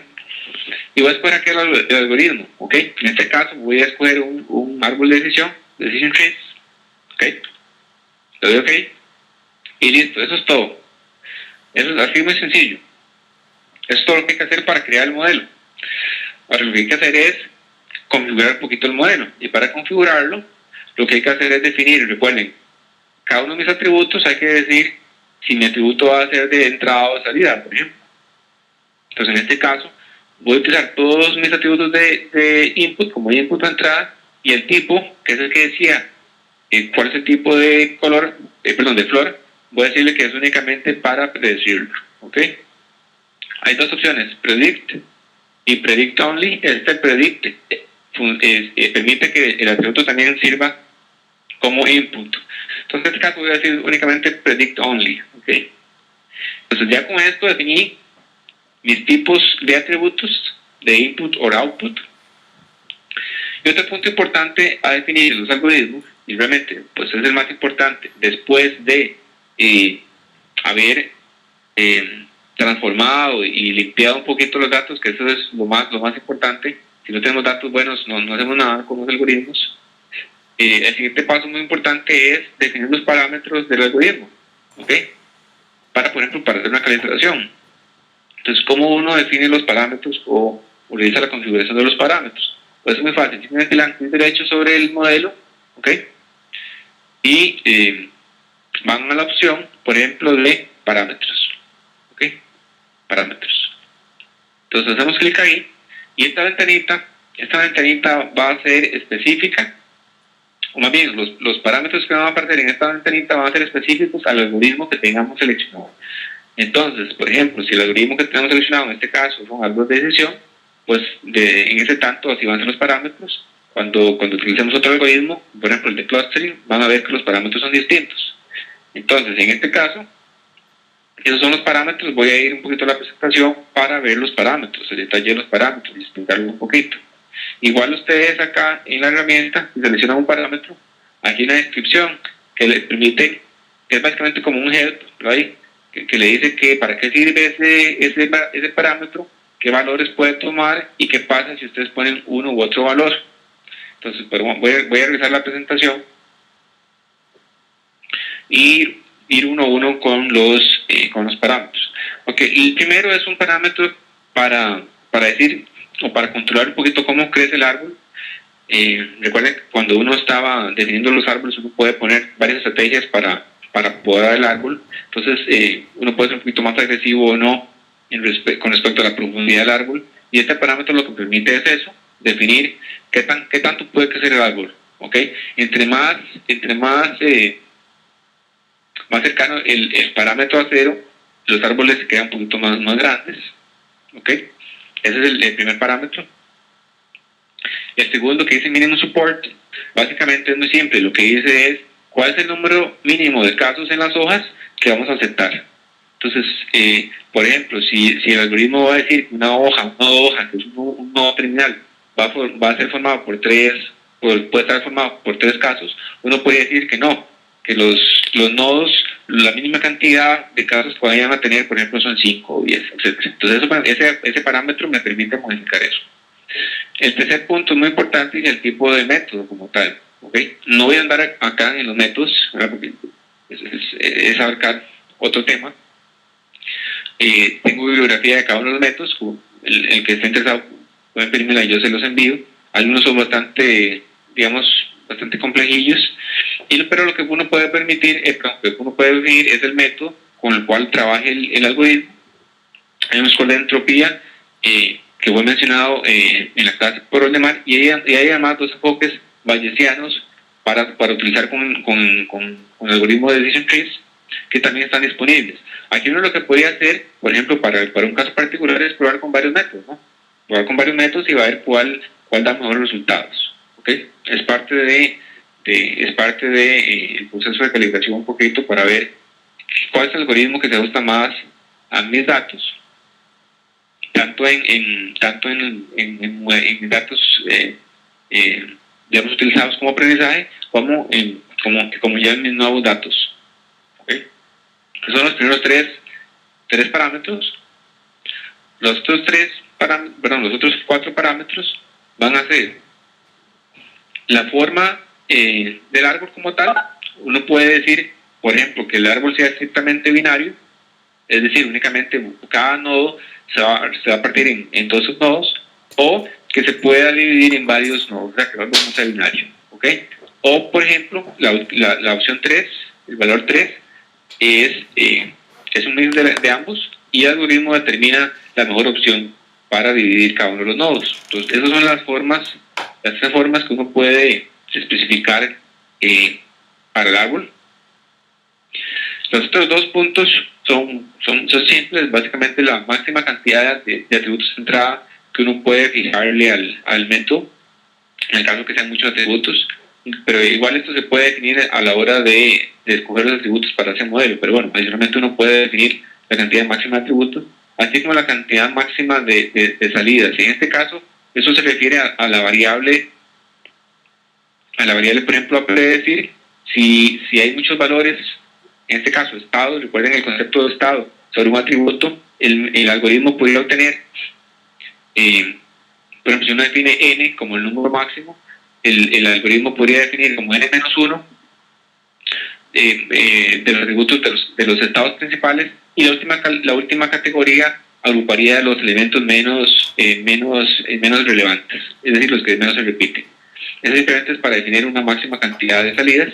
y voy a escoger aquí el algoritmo, ok. En este caso voy a escoger un árbol de decisión, decision trees, ok, le doy ok, y listo, eso es todo. Eso es así muy sencillo. Eso es todo lo que hay que hacer para crear el modelo. Ahora lo que hay que hacer es configurar un poquito el modelo, y para configurarlo, lo que hay que hacer es definir, recuerden, cada uno de mis atributos hay que decir si mi atributo va a ser de entrada o de salida, por ejemplo. Entonces, en este caso, voy a utilizar todos mis atributos de input como input o entrada y el tipo, que es el que decía cuál es el tipo de color, de flor, voy a decirle que es únicamente para predecirlo. ¿Ok? Hay 2 opciones, predict y predict only. Este predict permite que el atributo también sirva como input. Entonces, en este caso voy a decir únicamente predict only. ¿Ok? Entonces, ya con esto definí mis tipos de atributos de input o output. Y otro punto importante a definir en los algoritmos, y realmente pues es el más importante, después de haber transformado y limpiado un poquito los datos, que eso es lo más importante. Si no tenemos datos buenos, no hacemos nada con los algoritmos. El siguiente paso muy importante es definir los parámetros del algoritmo, ¿ok? Para, por ejemplo, para hacer una calibración. Entonces, ¿cómo uno define los parámetros o realiza la configuración de los parámetros? Pues es muy fácil, simplemente le dan clic derecho sobre el modelo, ¿ok? Y van a la opción, por ejemplo, de parámetros, ¿ok? Parámetros. Entonces hacemos clic ahí y esta ventanita va a ser específica, o más bien los parámetros que van a aparecer en esta ventanita van a ser específicos al algoritmo que tengamos seleccionado. Entonces, por ejemplo, si el algoritmo que tenemos seleccionado en este caso son árboles de decisión, pues en ese tanto así van a ser los parámetros. Cuando utilicemos otro algoritmo, por ejemplo el de clustering, van a ver que los parámetros son distintos. Entonces, en este caso, esos son los parámetros. Voy a ir un poquito a la presentación para ver los parámetros, el detalle de los parámetros y explicarlo un poquito. Igual ustedes acá en la herramienta, si seleccionan un parámetro, aquí en la descripción, que les permite, que es básicamente como un head, ¿right? que le dice que para qué sirve ese parámetro, qué valores puede tomar y qué pasa si ustedes ponen uno u otro valor. Entonces, voy a revisar la presentación y ir uno a uno con los parámetros. Ok, el primero es un parámetro para decir o para controlar un poquito cómo crece el árbol. Recuerden que cuando uno estaba definiendo los árboles, uno puede poner varias estrategias para podar el árbol. Entonces, uno puede ser un poquito más agresivo o no con respecto a la profundidad del árbol. Y este parámetro lo que permite es eso, definir qué tanto puede crecer el árbol. ¿Ok? Entre más cercano el parámetro a cero, los árboles se quedan un poquito más grandes. ¿Ok? Ese es el primer parámetro. El segundo, que dice minimum support, básicamente es muy simple. Lo que dice es cuál es el número mínimo de casos en las hojas que vamos a aceptar. Entonces, por ejemplo, si el algoritmo va a decir que una hoja que es un nodo terminal, va a ser formado puede estar formado por 3 casos, uno puede decir que no, que los nodos, la mínima cantidad de casos que vayan a tener, por ejemplo, son 5 o 10, etc. Entonces, ese parámetro me permite modificar eso. El tercer punto muy importante es el tipo de método como tal. ¿Okay? No voy a andar acá en los métodos, porque es abarcar otro tema. Tengo bibliografía de cada uno de los métodos. El que esté interesado puede pedírmela y yo se los envío. Algunos son bastante complejillos, pero lo que uno puede permitir, lo que uno puede definir es el método con el cual trabaje el algoritmo. Hay una escuela de entropía que fue mencionado en la clase por Oldemar, y hay además 2 enfoques bayesianos para utilizar con el algoritmo de decision trees que también están disponibles. Aquí uno lo que podría hacer, por ejemplo, para un caso particular, es probar con varios métodos, ¿no? Probar con varios métodos y va a ver cuál da mejores resultados. ¿Okay? Es parte de el proceso de calibración un poquito para ver cuál es el algoritmo que se ajusta más a mis datos, tanto en datos digamos utilizados como aprendizaje como ya en mis nuevos datos. ¿Okay? Esos son los primeros tres parámetros. Los otros 4 parámetros van a ser la forma del árbol como tal. Uno puede decir, por ejemplo, que el árbol sea estrictamente binario, es decir, únicamente cada nodo se va a partir en 2 subnodos, o que se pueda dividir en varios nodos, o sea, que el árbol no sea binario. ¿Okay? O, por ejemplo, la opción 3, el valor 3, es un mix de ambos, y el algoritmo determina la mejor opción para dividir cada uno de los nodos. Entonces, esas son las formas que uno puede especificar para el árbol. Los otros 2 puntos son simples, básicamente la máxima cantidad de atributos de entrada que uno puede fijarle al método, en el caso que sean muchos atributos, pero igual esto se puede definir a la hora de escoger los atributos para ese modelo, pero bueno, adicionalmente uno puede definir la cantidad máxima de atributos, así como la cantidad máxima de salidas. En este caso, eso se refiere a la variable, por ejemplo, a predecir si hay muchos valores, en este caso estado. Recuerden el concepto de estado sobre un atributo. El algoritmo podría obtener, por ejemplo, si uno define n como el número máximo, el algoritmo podría definir como n-1 de los atributos de los estados principales, y la última categoría agruparía los elementos menos relevantes, es decir, los que menos se repiten. Es diferente para definir una máxima cantidad de salidas.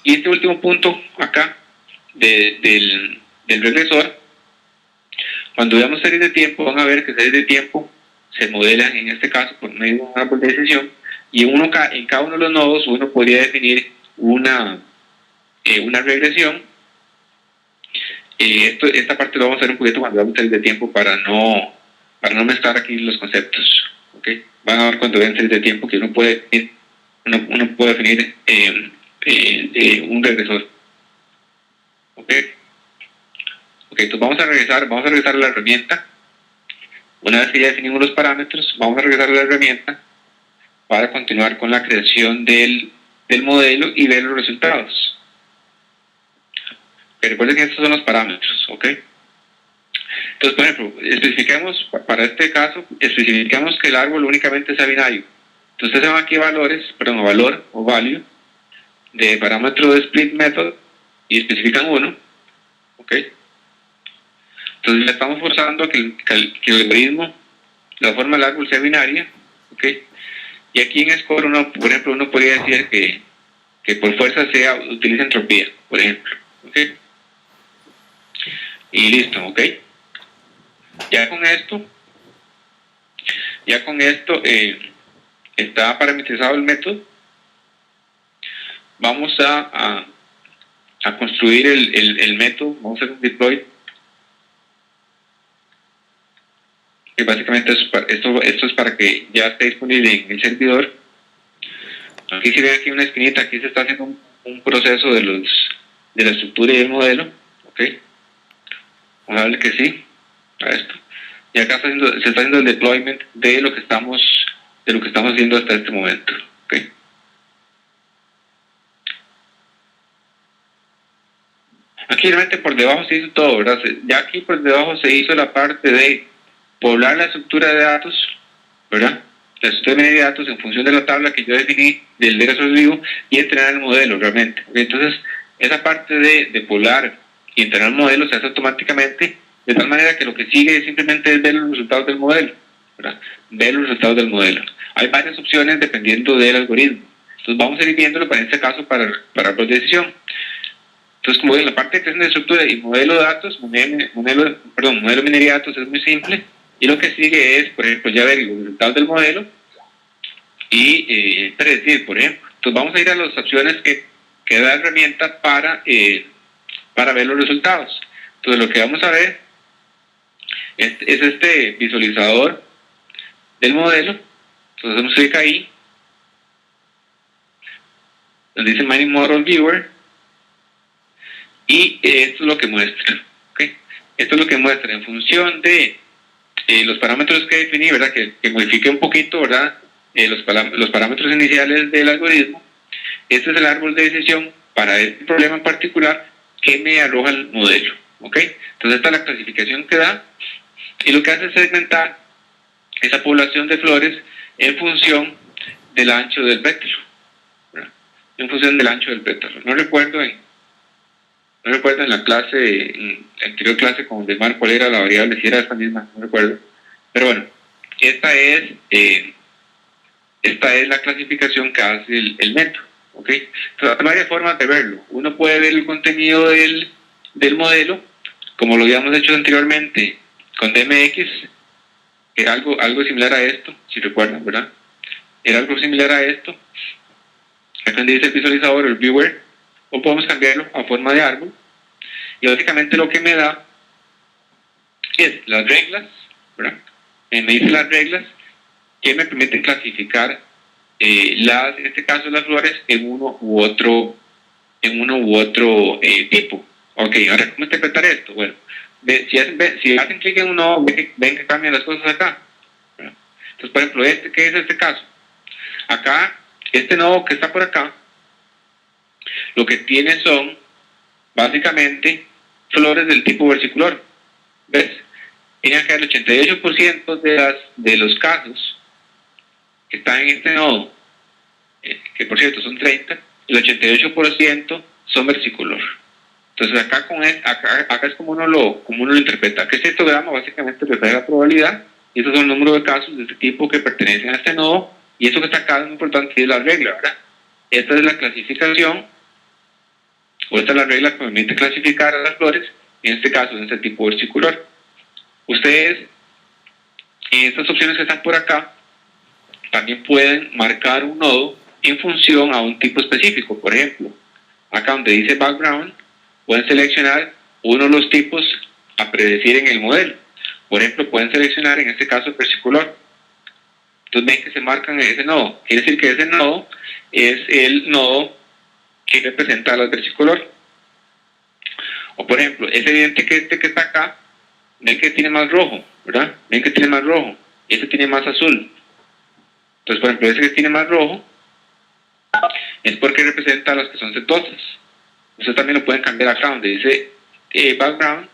Y este último punto acá del regresor, cuando veamos series de tiempo, van a ver que series de tiempo se modelan en este caso por medio de un árbol de decisión, y en cada uno de los nodos uno podría definir una regresión. Esta parte lo vamos a hacer un poquito cuando veamos series de tiempo para no mezclar aquí los conceptos. ¿Okay? Van a ver cuando vean series de tiempo que uno puede definir un regresor. Okay, entonces vamos a regresar a la herramienta. Una vez que ya definimos los parámetros, vamos a regresar a la herramienta para continuar con la creación del modelo y ver los resultados. Pero recuerden que estos son los parámetros, ¿ok? Entonces, por ejemplo, para este caso, especificamos que el árbol únicamente sea binario. Entonces se van aquí a valor o value de parámetro de split method y especifican 1, ¿ok? Entonces ya estamos forzando a que el algoritmo, la forma del árbol sea binaria, ¿ok? Y aquí en Score, por ejemplo, uno podría decir que por fuerza utiliza entropía, por ejemplo, ¿ok? Y listo, ¿ok? Ya con esto está parametrizado el método. Vamos a construir el método, vamos a hacer un deploy, que básicamente esto es para que ya esté disponible en el servidor. Aquí si ven aquí una esquinita, aquí se está haciendo un proceso de la estructura y del modelo, ¿ok? Vamos a darle que sí a esto. Y acá se está haciendo el deployment de lo que estamos haciendo hasta este momento, ¿ok? Aquí realmente por debajo se hizo todo, ¿verdad? Ya aquí por debajo se hizo la parte de poblar la estructura de datos, ¿verdad? La estructura de datos en función de la tabla que yo definí del data source view y entrenar el modelo realmente. ¿Okay? Entonces, esa parte de poblar y entrenar el modelo se hace automáticamente, de tal manera que lo que sigue simplemente es ver los resultados del modelo, ¿verdad? Ver los resultados del modelo. Hay varias opciones dependiendo del algoritmo. Entonces, vamos a ir viéndolo para este caso para árbol de decisión. Entonces, como ven, la parte de creación de estructura y modelo de datos, modelo de minería de datos es muy simple. Y lo que sigue es, por ejemplo, ya ver los resultados del modelo y predecir, por ejemplo. Entonces, vamos a ir a las opciones que da la herramienta para ver los resultados. Entonces, lo que vamos a ver es este visualizador del modelo. Entonces, hacemos clic ahí, donde dice Mining Model Viewer. Y esto es lo que muestra, ¿okay? Esto es lo que muestra en función de los parámetros que definí, ¿verdad? Que modifique un poquito, ¿verdad? Los parámetros iniciales del algoritmo. Este es el árbol de decisión para este problema en particular que me arroja el modelo, ¿ok? Entonces esta es la clasificación que da y lo que hace es segmentar esa población de flores en función del ancho del pétalo, ¿verdad? En función del ancho del pétalo. No recuerdo en la clase, en la anterior clase con Demar cuál era la variable, si era esta misma, no recuerdo. Pero bueno, esta es la clasificación que hace el método, ¿ok? Entonces, hay varias formas de verlo. Uno puede ver el contenido del modelo, como lo habíamos hecho anteriormente con DMX, que era algo similar a esto, si recuerdan, ¿verdad? Era algo similar a esto. Acá donde dice el visualizador, el viewer, o podemos cambiarlo a forma de árbol. Y básicamente lo que me da es las reglas, ¿verdad? Me dice las reglas que me permiten clasificar en este caso las flores en uno u otro tipo. Ok, ahora, ¿cómo interpretar esto? Bueno, si hacen clic en un nodo, ven que cambian las cosas acá, ¿verdad? Entonces, por ejemplo, ¿qué es este caso? Acá, este nodo que está por acá, lo que tiene son, básicamente, flores del tipo versicolor. ¿Ves? Tiene acá el 88% de los casos que están en este nodo, que por cierto son 30, el 88% son versicolor. Entonces acá es como uno lo interpreta. ¿Qué es este histograma? Básicamente refleja la probabilidad, y estos son el número de casos de este tipo que pertenecen a este nodo, y esto que está acá es muy importante, es la regla, ¿verdad? Esta es la clasificación, o esta es la regla que permite clasificar a las flores, en este caso en este tipo versicolor. Ustedes, en estas opciones que están por acá, también pueden marcar un nodo en función a un tipo específico. Por ejemplo, acá donde dice background, pueden seleccionar uno de los tipos a predecir en el modelo. Por ejemplo, pueden seleccionar en este caso el versicolor. Entonces ven que se marcan ese nodo. Quiere decir que ese nodo es el nodo que representa al versicolor. O por ejemplo, es evidente que este que está acá, ven que tiene más rojo, ¿verdad? Ven que tiene más rojo. Este tiene más azul. Entonces, por ejemplo, ese que tiene más rojo es porque representa a los que son cetosas. Ustedes también lo pueden cambiar acá donde dice background.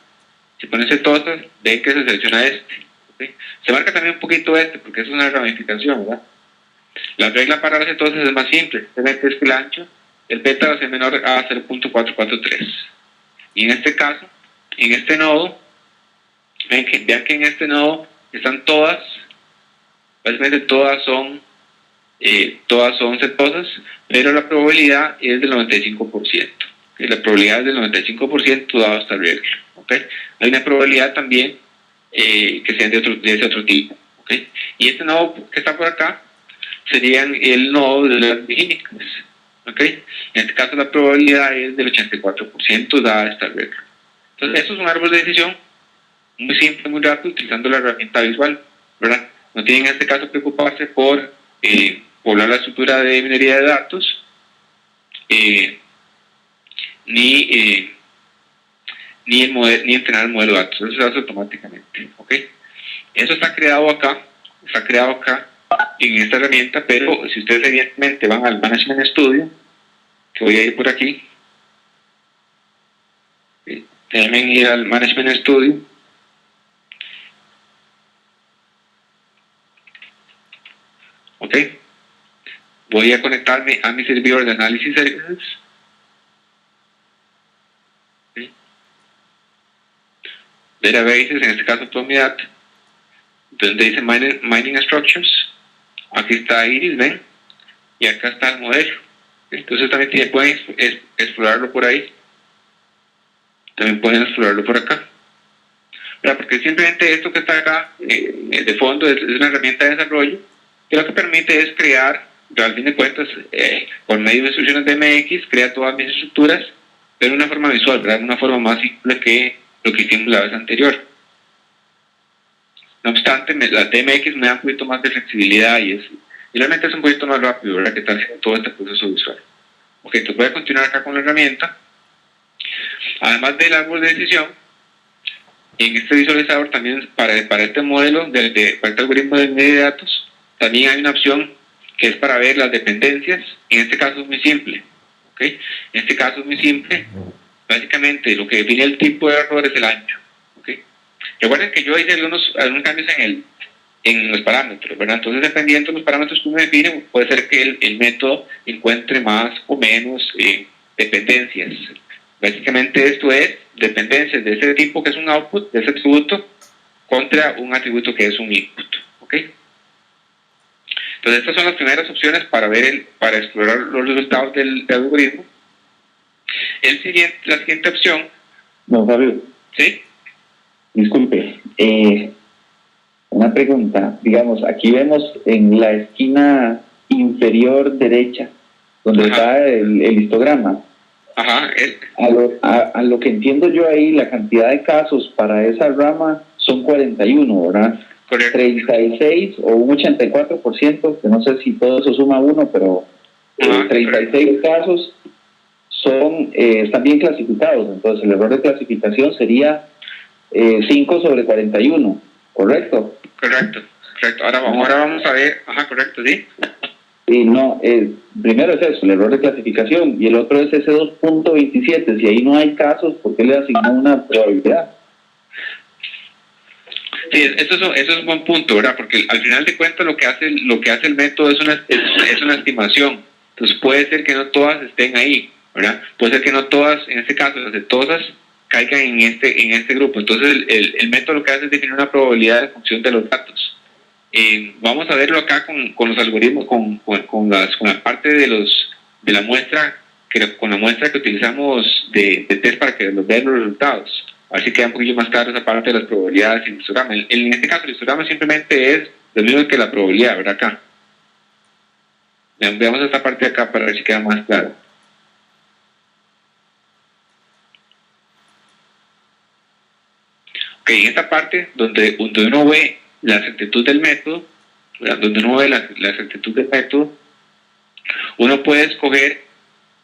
Si ponen cetosas, ven que se selecciona este. ¿Okay? Se marca también un poquito este porque es una ramificación, ¿verdad? La regla para las cetosas es más simple. Simplemente es que el ancho del pétalo es menor a 0.443. Y en este caso, en este nodo, Vean que en este nodo están todas, básicamente todas son cetosas, pero la probabilidad es del 95%. Y la probabilidad es del 95% dado esta regla. ¿Okay? Hay una probabilidad también que sean de ese otro tipo. ¿Okay? Y este nodo que está por acá serían el nodo de las vigínicas. ¿Okay? En este caso la probabilidad es del 84% dada esta regla. Entonces, eso es un árbol de decisión muy simple, muy rápido, utilizando la herramienta visual, ¿verdad? No tienen en este caso preocuparse por poblar la estructura de minería de datos, ni entrenar el modelo de datos. Eso se hace automáticamente, ¿ok? Eso está creado acá en esta herramienta, pero si ustedes evidentemente van al Management Studio, que voy a ir por aquí, deben ir al Management Studio, ¿ok? Voy a conectarme a mi servidor de análisis services. ¿Sí? Databases, en este caso Tomidata, donde dice mining Structures. Aquí está Iris, ven, y acá está el modelo. Entonces también pueden explorarlo por ahí. También pueden explorarlo por acá. ¿Verdad? Porque simplemente esto que está acá de fondo es una herramienta de desarrollo que lo que permite es crear, al fin de cuentas, por medio de instrucciones de MX, crea todas mis estructuras, pero de una forma visual, ¿verdad? De una forma más simple que lo que hicimos la vez anterior. No obstante, la TMX me da un poquito más de flexibilidad y realmente es un poquito más rápido, ¿verdad? Que está haciendo todo este proceso visual. Ok, entonces voy a continuar acá con la herramienta. Además del árbol de decisión, en este visualizador también para este modelo, para este algoritmo de minería de datos, también hay una opción que es para ver las dependencias. En este caso es muy simple. ¿Okay? En este caso es muy simple. Básicamente lo que define el tipo de error es el ancho. ¿Okay? Recuerden que yo hice algunos cambios en los parámetros, ¿verdad? Entonces, dependiendo de los parámetros que uno define, puede ser que el método encuentre más o menos dependencias. Básicamente esto es dependencias de ese tipo que es un output, de ese atributo, contra un atributo que es un input. ¿Ok? Entonces, estas son las primeras opciones para explorar los resultados del algoritmo. La siguiente opción. No, Fabio. ¿Sí? Disculpe. Una pregunta. Digamos, aquí vemos en la esquina inferior derecha, donde está el histograma. Ajá. A lo que entiendo yo ahí, la cantidad de casos para esa rama son 41, ¿verdad? Correcto. 36 o un 84%, que no sé si todo eso suma uno, pero 36 casos están bien clasificados. Entonces el error de clasificación sería 5 sobre 41, ¿correcto? Correcto. Ahora vamos a ver. Ajá, correcto, sí. Y no, primero es eso, el error de clasificación, y el otro es ese 2.27. Si ahí no hay casos, ¿por qué le asignó una probabilidad? Sí, eso es un buen punto, ¿verdad? Porque al final de cuentas lo que hace el método es una estimación. Entonces puede ser que no todas estén ahí, ¿verdad? Puede ser que no todas, en este caso, las exitosas, caigan en este grupo. Entonces el método lo que hace es definir una probabilidad en función de los datos. Vamos a verlo acá con los algoritmos, con la parte de la muestra, con la muestra que utilizamos de test para que nos vean los resultados. Así queda un poquillo más claro esa parte de las probabilidades y el histograma. En este caso, el histograma simplemente es lo mismo que la probabilidad, ¿verdad? Acá. Veamos esta parte de acá para ver si queda más claro. Ok, en esta parte donde uno ve la exactitud del método, ¿verdad? Donde uno ve la exactitud del método, uno puede escoger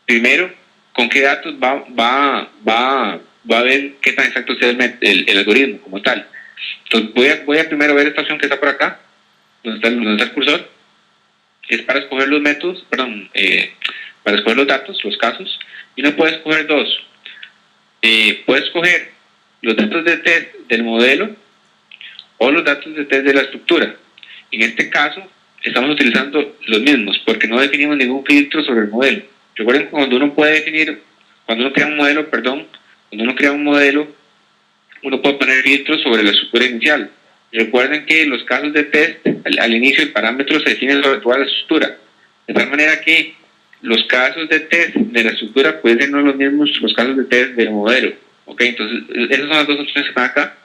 primero con qué datos va a ver qué tan exacto sea el algoritmo como tal. Entonces voy a primero ver esta opción que está por acá, donde está el cursor. Es para escoger los métodos, para escoger los datos, los casos, y uno puede escoger dos. Puede escoger los datos de test del modelo o los datos de test de la estructura. En este caso, estamos utilizando los mismos porque no definimos ningún filtro sobre el modelo. Recuerden que cuando uno crea un modelo, uno puede poner filtros sobre la estructura inicial. Recuerden que los casos de test, al inicio el parámetro se define sobre toda la estructura, de tal manera que los casos de test de la estructura pueden ser no los mismos los casos de test del modelo. ¿Ok? Entonces, esas son las dos opciones que están acá.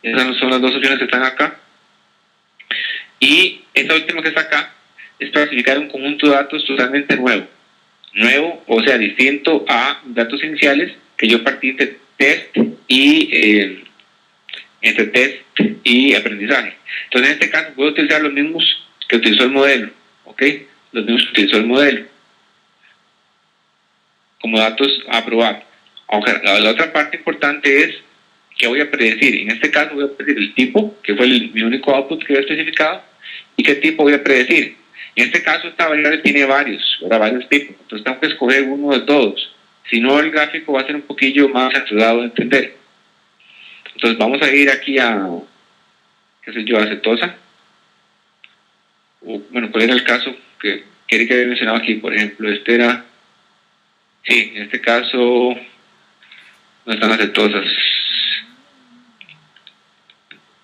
Esas son las dos opciones que están acá. Y esta última que está acá es clasificar un conjunto de datos totalmente nuevo. Nuevo, o sea, distinto a datos iniciales que yo partí de test y entre test y aprendizaje. Entonces, en este caso, puedo utilizar los mismos que utilizó el modelo. ¿Ok? Los mismos que utilizó el modelo como datos a probar. Aunque la otra parte importante es que voy a predecir. En este caso voy a predecir el tipo, que fue mi único output que he especificado, y qué tipo voy a predecir. En este caso esta variable tiene varios tipos, entonces tengo que escoger uno de todos. Si no, el gráfico va a ser un poquillo más enredado de entender. Entonces vamos a ir aquí a, qué sé yo, acetosa. Bueno, ¿cuál era el caso que quería que había mencionado aquí? Por ejemplo, este era, sí, en este caso no están acetosas.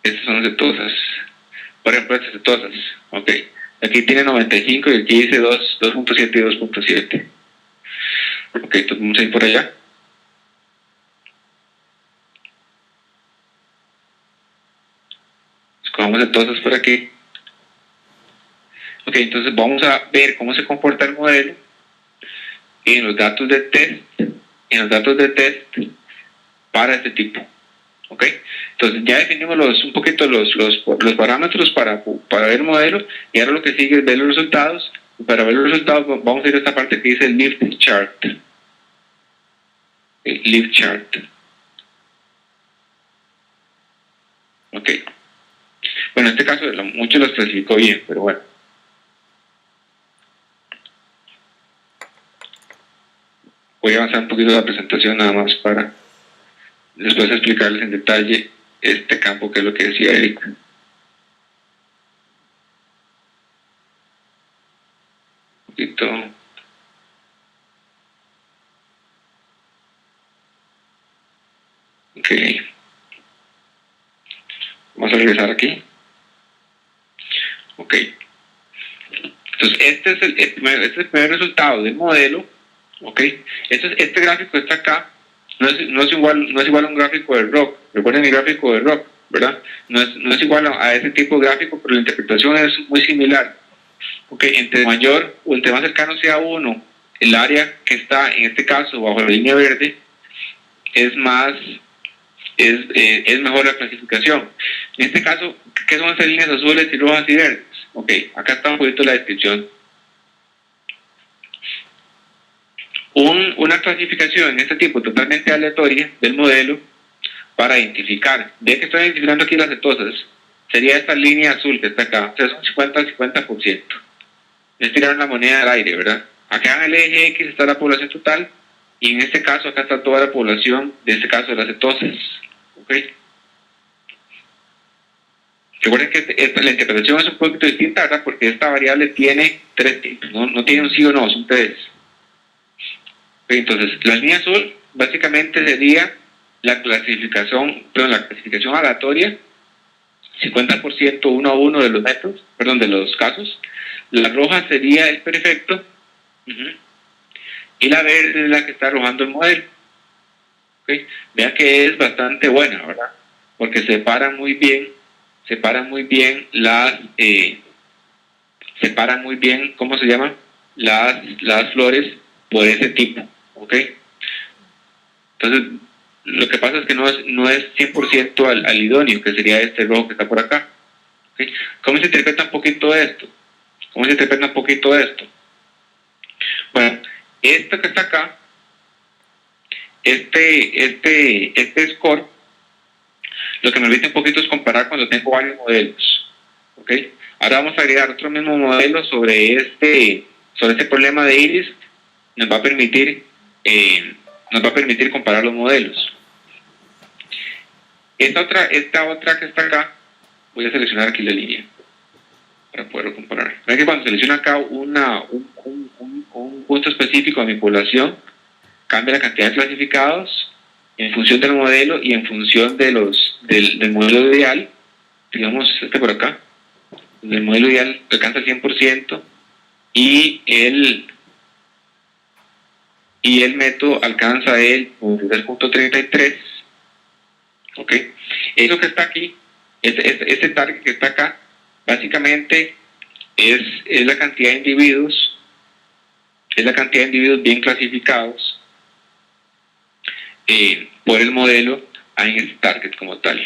Estas son acetosas. Por ejemplo, estas acetosas. Ok. Aquí tiene 95 y aquí dice 2.7 y 2.7. Ok, entonces vamos a ir por allá. Escogamos acetosas por aquí. Ok, entonces vamos a ver cómo se comporta el modelo en los datos de test, para este tipo. ¿Ok? Entonces ya definimos un poquito los parámetros para ver el modelo, y ahora lo que sigue es ver los resultados. Y para ver los resultados vamos a ir a esta parte que dice lift chart. Lift chart. Ok. Bueno, en este caso muchos los clasificó bien, pero bueno. Voy a avanzar un poquito la presentación nada más para después explicarles en detalle este campo, que es lo que decía Eric. Un poquito. Ok. Vamos a regresar aquí. Ok. Entonces, este es el primer resultado del modelo. Ok. Este gráfico está acá. No es igual a un gráfico del ROC. Recuerden el gráfico del ROC, ¿verdad? No es igual a ese tipo de gráfico, pero la interpretación es muy similar. Ok. Entre mayor o entre más cercano sea uno, el área que está, en este caso, bajo la línea verde, es mejor la clasificación. En este caso, ¿qué son esas líneas azules y rojas y verdes? Ok, acá está un poquito la descripción. Una clasificación en este tipo totalmente aleatoria del modelo para identificar. Ve que estoy identificando aquí las cetosas. Sería esta línea azul que está acá. O sea, es un 50-50%. Es tirar la moneda al aire, ¿verdad? Acá en el eje X está la población total, y en este caso acá está toda la población, de este caso de las cetosas. ¿Ok? Recuerden que la interpretación es un poquito distinta, ¿verdad? Porque esta variable tiene tres tipos, no tiene un sí o no, son tres. Entonces, la línea azul básicamente sería la clasificación aleatoria, 50% uno a uno de los métodos, de los casos. La roja sería el perfecto, y la verde es la que está arrojando el modelo. ¿Okay? Vean que es bastante buena, ¿verdad? Porque separan muy bien ¿cómo se llama? Las flores por ese tipo. ¿Ok? Entonces, lo que pasa es que no es 100% al idóneo, que sería este rojo que está por acá. ¿Okay? ¿Cómo se interpreta un poquito esto? Bueno, esto que está acá, este score, lo que me permite un poquito es comparar cuando tengo varios modelos. ¿Ok? Ahora vamos a agregar otro mismo modelo sobre este problema de iris. Nos va a permitir comparar los modelos. Esta otra que está acá, voy a seleccionar aquí la línea para poderlo comparar. Ven que cuando selecciono acá un punto específico de mi población, cambia la cantidad de clasificados en función del modelo y en función de del modelo ideal, digamos por acá, el modelo ideal alcanza el 100% y el método alcanza el 3.33. ¿Ok? Eso que está aquí, este target que está acá, básicamente es la cantidad de individuos, bien clasificados por el modelo en este target como tal.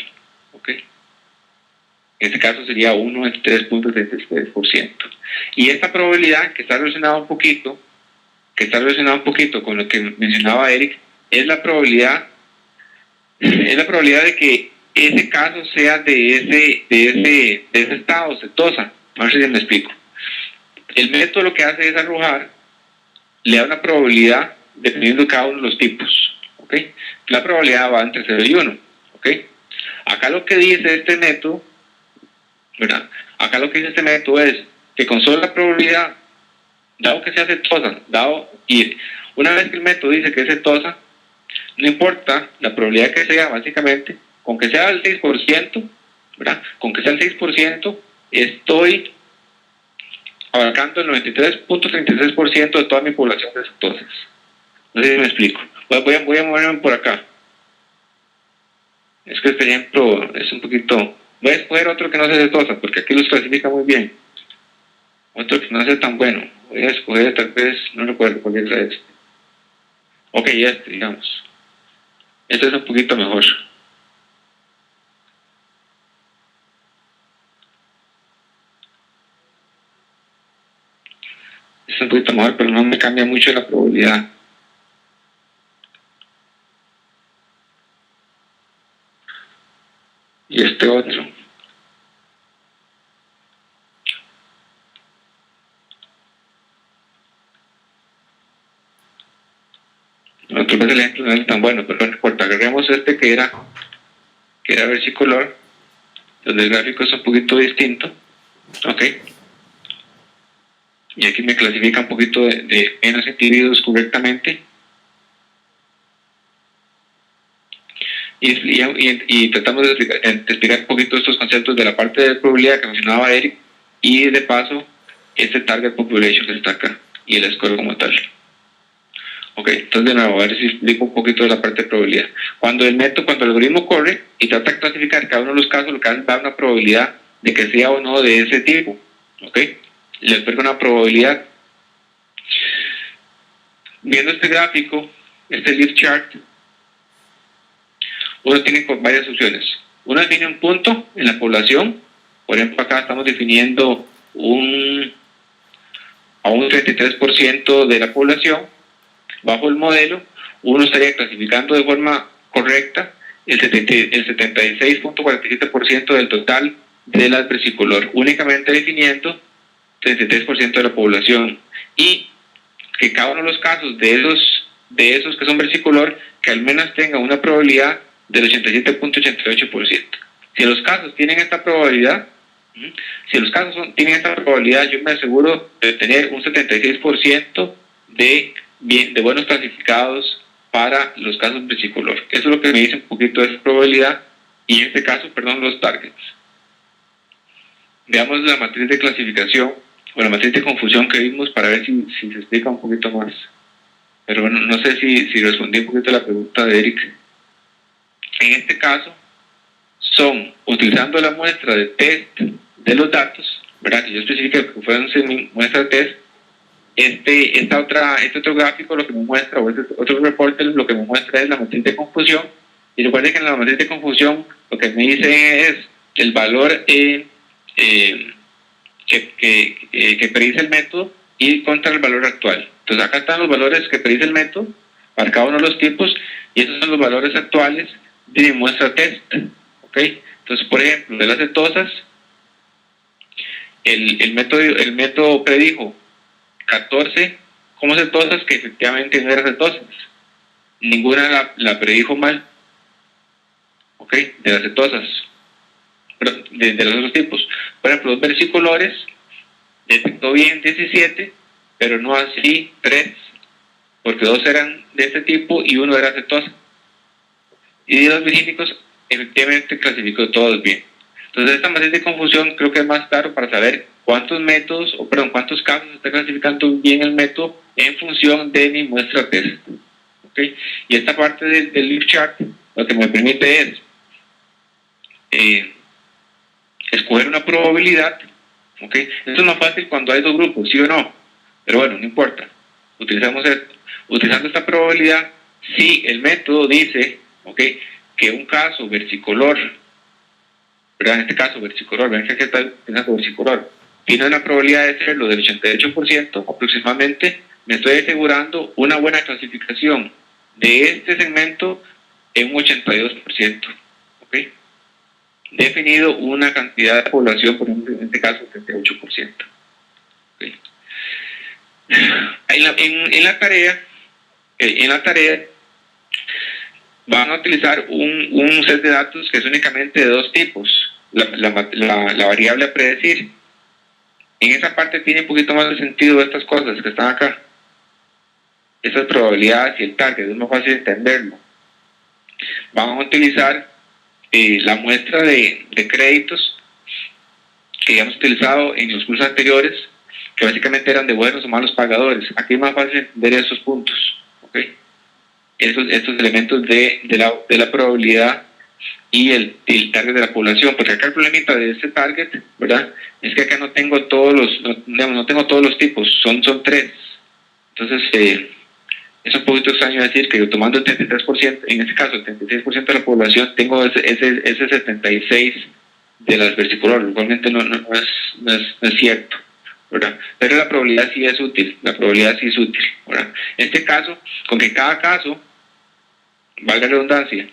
¿Ok? En este caso sería 1 en 3.33%. Y esta probabilidad, que está relacionada un poquito con lo que mencionaba Eric, es la probabilidad de que ese caso sea de ese estado, cetosa. A ver si me explico. El método lo que hace es arrojar, le da una probabilidad dependiendo de cada uno de los tipos. ¿Okay? La probabilidad va entre 0 y 1. ¿Okay? Acá lo que dice este método, ¿verdad? Acá lo que dice este método es que con solo la probabilidad, dado que sea cetosa, y una vez que el método dice que es cetosa, no importa la probabilidad que sea, básicamente, con que sea el 6%, ¿verdad? Con que sea el 6%, estoy abarcando el 93.33% de toda mi población de cetosas. No sé si me explico. Voy a moverme por acá. Es que este ejemplo es un poquito... Voy a escoger otro que no sea cetosa, porque aquí los clasifica muy bien. Otro que no sea tan bueno. Voy a escoger, tal vez, no recuerdo cuál es este. Ok, este, digamos. Este es un poquito mejor. Es un poquito mejor, pero no me cambia mucho la probabilidad. Y este otro. Otro vez el ejemplo no es tan bueno, pero no importa. Agarremos este que era versicolor, donde el gráfico es un poquito distinto. Ok. Y aquí me clasifica un poquito de menos individuos correctamente. Y tratamos de explicar un poquito estos conceptos de la parte de probabilidad que mencionaba Eric, y de paso este target population que está acá y el score como tal. Ok, entonces de nuevo, a ver si explico un poquito de la parte de probabilidad. Cuando el algoritmo corre y trata de clasificar cada uno de los casos, lo que hace es dar una probabilidad de que sea o no de ese tipo. Ok, le otorga una probabilidad. Viendo este gráfico, este leaf chart, uno tiene varias opciones. Uno define un punto en la población. Por ejemplo, acá estamos definiendo a un 33% de la población. Bajo el modelo, uno estaría clasificando de forma correcta el 76.47% del total de las versicolor, únicamente definiendo 33% de la población, y que cada uno de los casos de esos que son versicolor, que al menos tenga una probabilidad del 87.88%. Si los casos tienen esta probabilidad, yo me aseguro de tener un 76% de buenos clasificados para los casos versicolor. Eso es lo que me dice un poquito de esa probabilidad, y en este caso, los targets. Veamos la matriz de clasificación o la matriz de confusión que vimos para ver si se explica un poquito más. Pero bueno, no sé si respondí un poquito a la pregunta de Eric. En este caso, son utilizando la muestra de test de los datos, ¿verdad? Que yo especifique que fueron muestras de test. Este otro gráfico lo que me muestra, o este otro reporte lo que me muestra es la matriz de confusión. Y recuerden que en la matriz de confusión lo que me dice es el valor que predice el método y contra el valor actual. Entonces acá están los valores que predice el método para cada uno de los tipos, y esos son los valores actuales de mi muestra test. ¿Okay? Entonces, por ejemplo, de las cetosas, el método predijo 14 como cetosas que efectivamente no eran cetosas. Ninguna la predijo mal. ¿Ok? De las cetosas. De los otros tipos. Por ejemplo, los versicolores detectó bien 17, pero no así 3, porque 2 eran de este tipo y 1 era cetosa. y de los virgínicos efectivamente clasificó todos bien. Entonces esta matriz de confusión creo que es más claro para saber cuántos casos está clasificando bien el método en función de mi muestra test. ¿Okay? Y esta parte del leaf chart lo que me permite es escoger una probabilidad. ¿Okay? Esto es más fácil cuando hay dos grupos, sí o no, pero bueno, no importa. Utilizando esta probabilidad, si el método dice, ¿okay?, que un caso versicolor, ¿verdad? En este caso versicolor, vean que aquí está utilizando versicolor, tiene una probabilidad de serlo del 88% aproximadamente, me estoy asegurando una buena clasificación de este segmento en un 82%. ¿Okay? Definido una cantidad de población, por ejemplo, en este caso, 78%. ¿Okay? En la tarea van a utilizar un set de datos que es únicamente de dos tipos. La variable a predecir. En esa parte tiene un poquito más de sentido estas cosas que están acá. Estas probabilidades y el target, es más fácil entenderlo. Vamos a utilizar la muestra de créditos que ya hemos utilizado en los cursos anteriores, que básicamente eran de buenos o malos pagadores. Aquí es más fácil entender esos puntos. ¿Okay? Estos elementos de la probabilidad y el target de la población, porque acá el problemita de este target, ¿verdad?, es que acá no tengo todos los tipos, son tres. Entonces es un poquito extraño decir que yo tomando el 33%, en este caso el 36% de la población, tengo ese 76% de las versicolores. Realmente no es cierto, ¿verdad? Pero la probabilidad sí es útil, ¿verdad? En este caso, con que cada caso, valga la redundancia,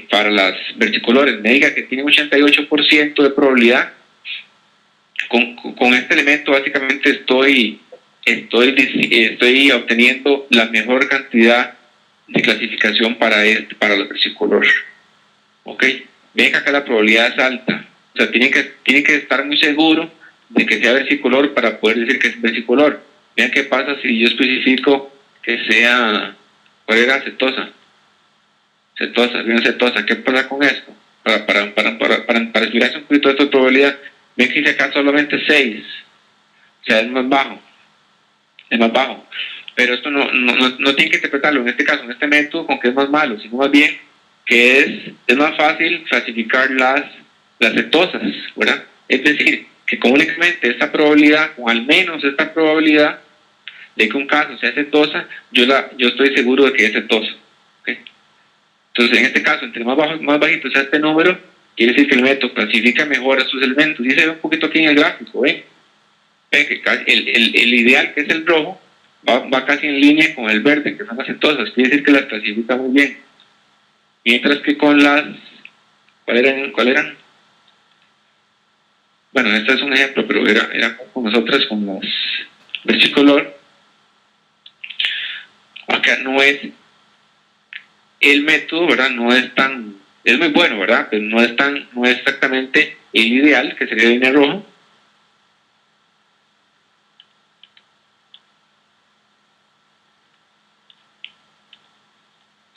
para las versicolores me diga que tiene 88% de probabilidad, con este elemento básicamente estoy obteniendo la mejor cantidad de clasificación para los versicolores. ¿Ok? Ven que acá la probabilidad es alta. O sea, tiene que estar muy seguro de que sea versicolor para poder decir que es versicolor. Vean qué pasa si yo especifico que sea, ¿cuál era? Cetosa. ¿Qué pasa con esto? Para explicarse un poquito de esta probabilidad, ven que dice acá solamente 6. O sea, es más bajo. Pero esto no tiene que interpretarlo en este caso, en este método, con que es más malo, sino más bien que es más fácil clasificar las cetosas, ¿verdad? Es decir, que únicamente esta probabilidad, o al menos esta probabilidad de que un caso sea cetosa, yo estoy seguro de que es cetosa. ¿Okay? Entonces, en este caso, entre más bajito sea este número, quiere decir que el método clasifica mejor a sus elementos. Y se ve un poquito aquí en el gráfico, ¿ven? Ven que el ideal, que es el rojo, va casi en línea con el verde, que son las cetosas. Quiere decir que las clasifica muy bien. Mientras que con las... ¿Cuál eran? Bueno, este es un ejemplo, pero era con nosotras, con las versicolor. Acá no es el método, ¿verdad? Es muy bueno, ¿verdad? Pero no es exactamente el ideal, que sería la línea roja.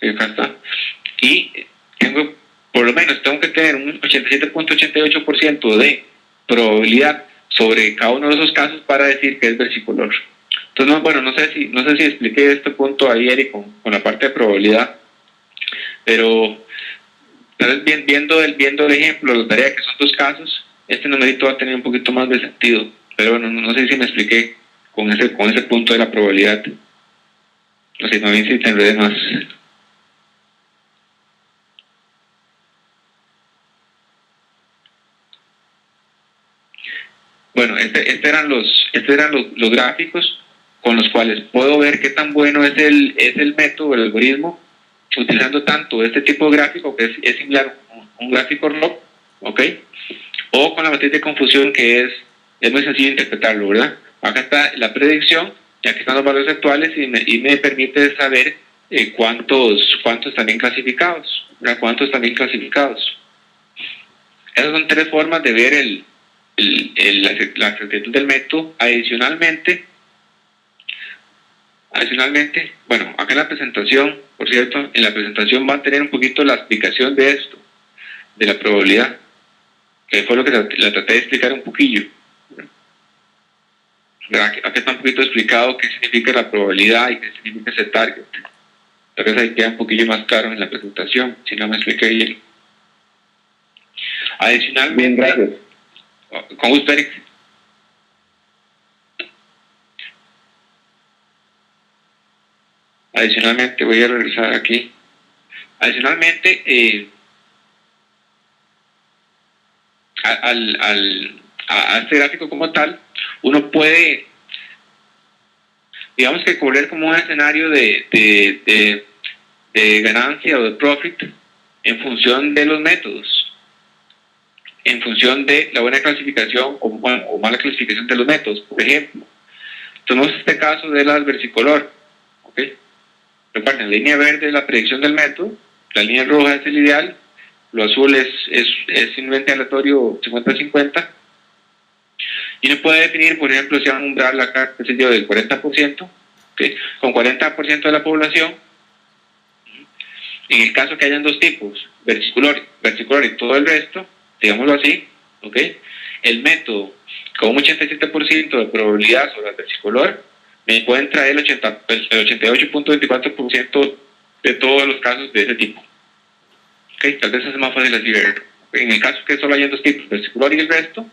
Acá está. Y por lo menos tengo que tener un 87.88% de probabilidad sobre cada uno de esos casos para decir que es versicolor. Entonces, no sé si expliqué este punto ahí, Eric, con la parte de probabilidad, pero tal vez viendo el ejemplo, la tarea que son dos casos, este numerito va a tener un poquito más de sentido, pero bueno, no sé si me expliqué con ese punto de la probabilidad. No sé, no sé si te enredé más. Bueno, estos eran los gráficos con los cuales puedo ver qué tan bueno es el método, el algoritmo, utilizando tanto este tipo de gráfico, que es similar a un gráfico log, ¿ok? O con la matriz de confusión, que es muy sencillo interpretarlo, ¿verdad? Acá está la predicción, y aquí están los valores actuales, y me permite saber cuántos están bien clasificados, ¿verdad? Cuántos están bien clasificados. Esas son tres formas de ver la exactitud del método. Adicionalmente, Adicionalmente, bueno, acá en la presentación, por cierto, en la presentación va a tener un poquito la explicación de esto, de la probabilidad, que fue lo que la traté de explicar un poquillo. Aquí está un poquito explicado qué significa la probabilidad y qué significa ese target. Tal vez ahí queda un poquillo más claro en la presentación, si no me expliqué bien. Adicionalmente, bien, gracias. Con gusto, Eric. Adicionalmente, voy a regresar aquí. Adicionalmente, a este gráfico como tal, uno puede, digamos que correr como un escenario de ganancia o de profit en función de los métodos, en función de la buena clasificación o mala clasificación de los métodos. Por ejemplo, tomemos este caso de las versicolor. ¿Okay? Recuerden, la línea verde es la predicción del método, la línea roja es el ideal, lo azul es simplemente aleatorio 50-50. Y uno puede definir, por ejemplo, si vamos a umbral acá, qué sé yo, del 40%, ¿okay? Con 40% de la población. En el caso que hayan dos tipos, versicolor y todo el resto, digámoslo así, ¿okay? El método con un 87% de probabilidad sobre el versicolor me pueden traer el 88.24% de todos los casos de ese tipo. ¿Okay? Tal vez es más fácil así verlo. En el caso que solo hayan dos tipos, versicolor y el resto,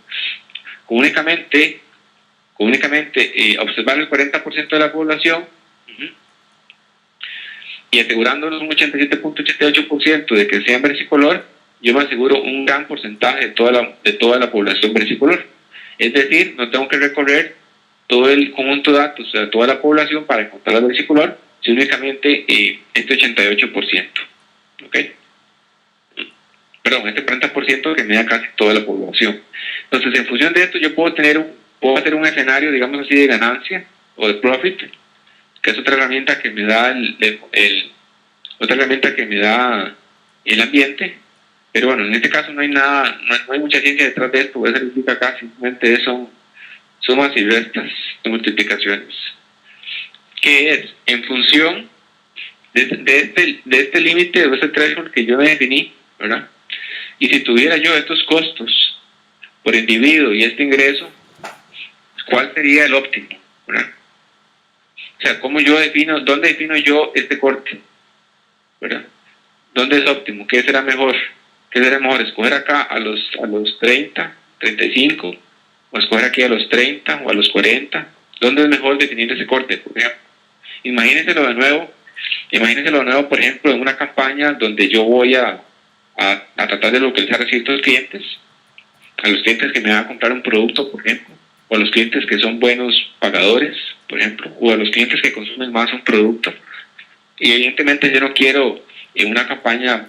únicamente observar el 40% de la población y asegurándonos un 87.88% de que sean versicolor, yo me aseguro un gran porcentaje de toda la población versicolor. Es decir, no tengo que recorrer todo el conjunto de datos, o sea, toda la población para encontrar la versicolor, sino únicamente este 88%. ¿Ok? Perdón, este 40% que me da casi toda la población. Entonces, en función de esto, yo puedo hacer un escenario, digamos así, de ganancia o de profit, que es otra herramienta que me da otra herramienta que me da el ambiente. Pero bueno, en este caso no hay nada, no hay mucha ciencia detrás de esto, voy a hacer acá, simplemente son sumas y restas de multiplicaciones. Que es en función de este límite, de este threshold que yo me definí, ¿verdad? Y si tuviera yo estos costos por individuo y este ingreso, ¿cuál sería el óptimo? ¿Verdad? O sea, dónde defino yo este corte? ¿Verdad? ¿Dónde es óptimo? ¿Qué será mejor? ¿Qué será mejor? ¿Escoger acá a los 30, 35? ¿O escoger aquí a los 30 o a los 40? ¿Dónde es mejor definir ese corte? Por ejemplo, imagínenselo de nuevo, por ejemplo, en una campaña donde yo voy a tratar de localizar a ciertos clientes, a los clientes que me van a comprar un producto, por ejemplo, o a los clientes que son buenos pagadores, por ejemplo, o a los clientes que consumen más un producto. Y evidentemente yo no quiero en una campaña,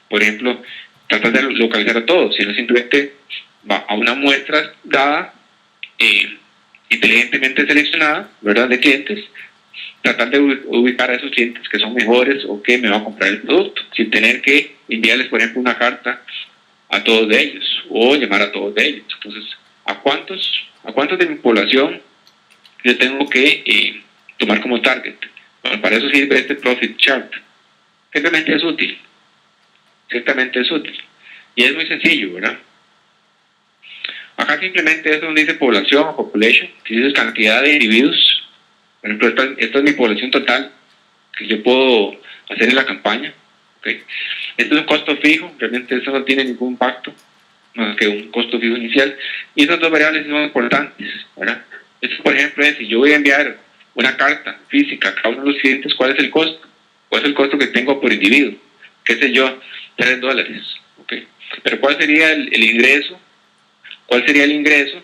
por ejemplo, tratar de localizar a todos, sino simplemente va a una muestra dada, inteligentemente seleccionada, ¿verdad?, de clientes, tratar de ubicar a esos clientes que son mejores o que me van a comprar el producto, sin tener que enviarles, por ejemplo, una carta a todos de ellos o llamar a todos de ellos. Entonces, ¿a cuántos de mi población yo tengo que tomar como target? Bueno, para eso sirve este profit chart. Ciertamente es útil. Y es muy sencillo, ¿verdad? Acá simplemente es donde dice población o population, que dice cantidad de individuos. Por ejemplo, esta es mi población total que yo puedo hacer en la campaña. ¿Okay? Esto es un costo fijo, realmente eso no tiene ningún impacto más que un costo fijo inicial. Y esas dos variables son importantes, ¿verdad? Esto, por ejemplo, es si yo voy a enviar una carta física a cada uno de los clientes, ¿cuál es el costo? ¿Cuál es el costo que tengo por individuo? ¿Qué sé yo? $3. ¿Okay? Pero ¿cuál sería el ingreso? ¿Cuál sería el ingreso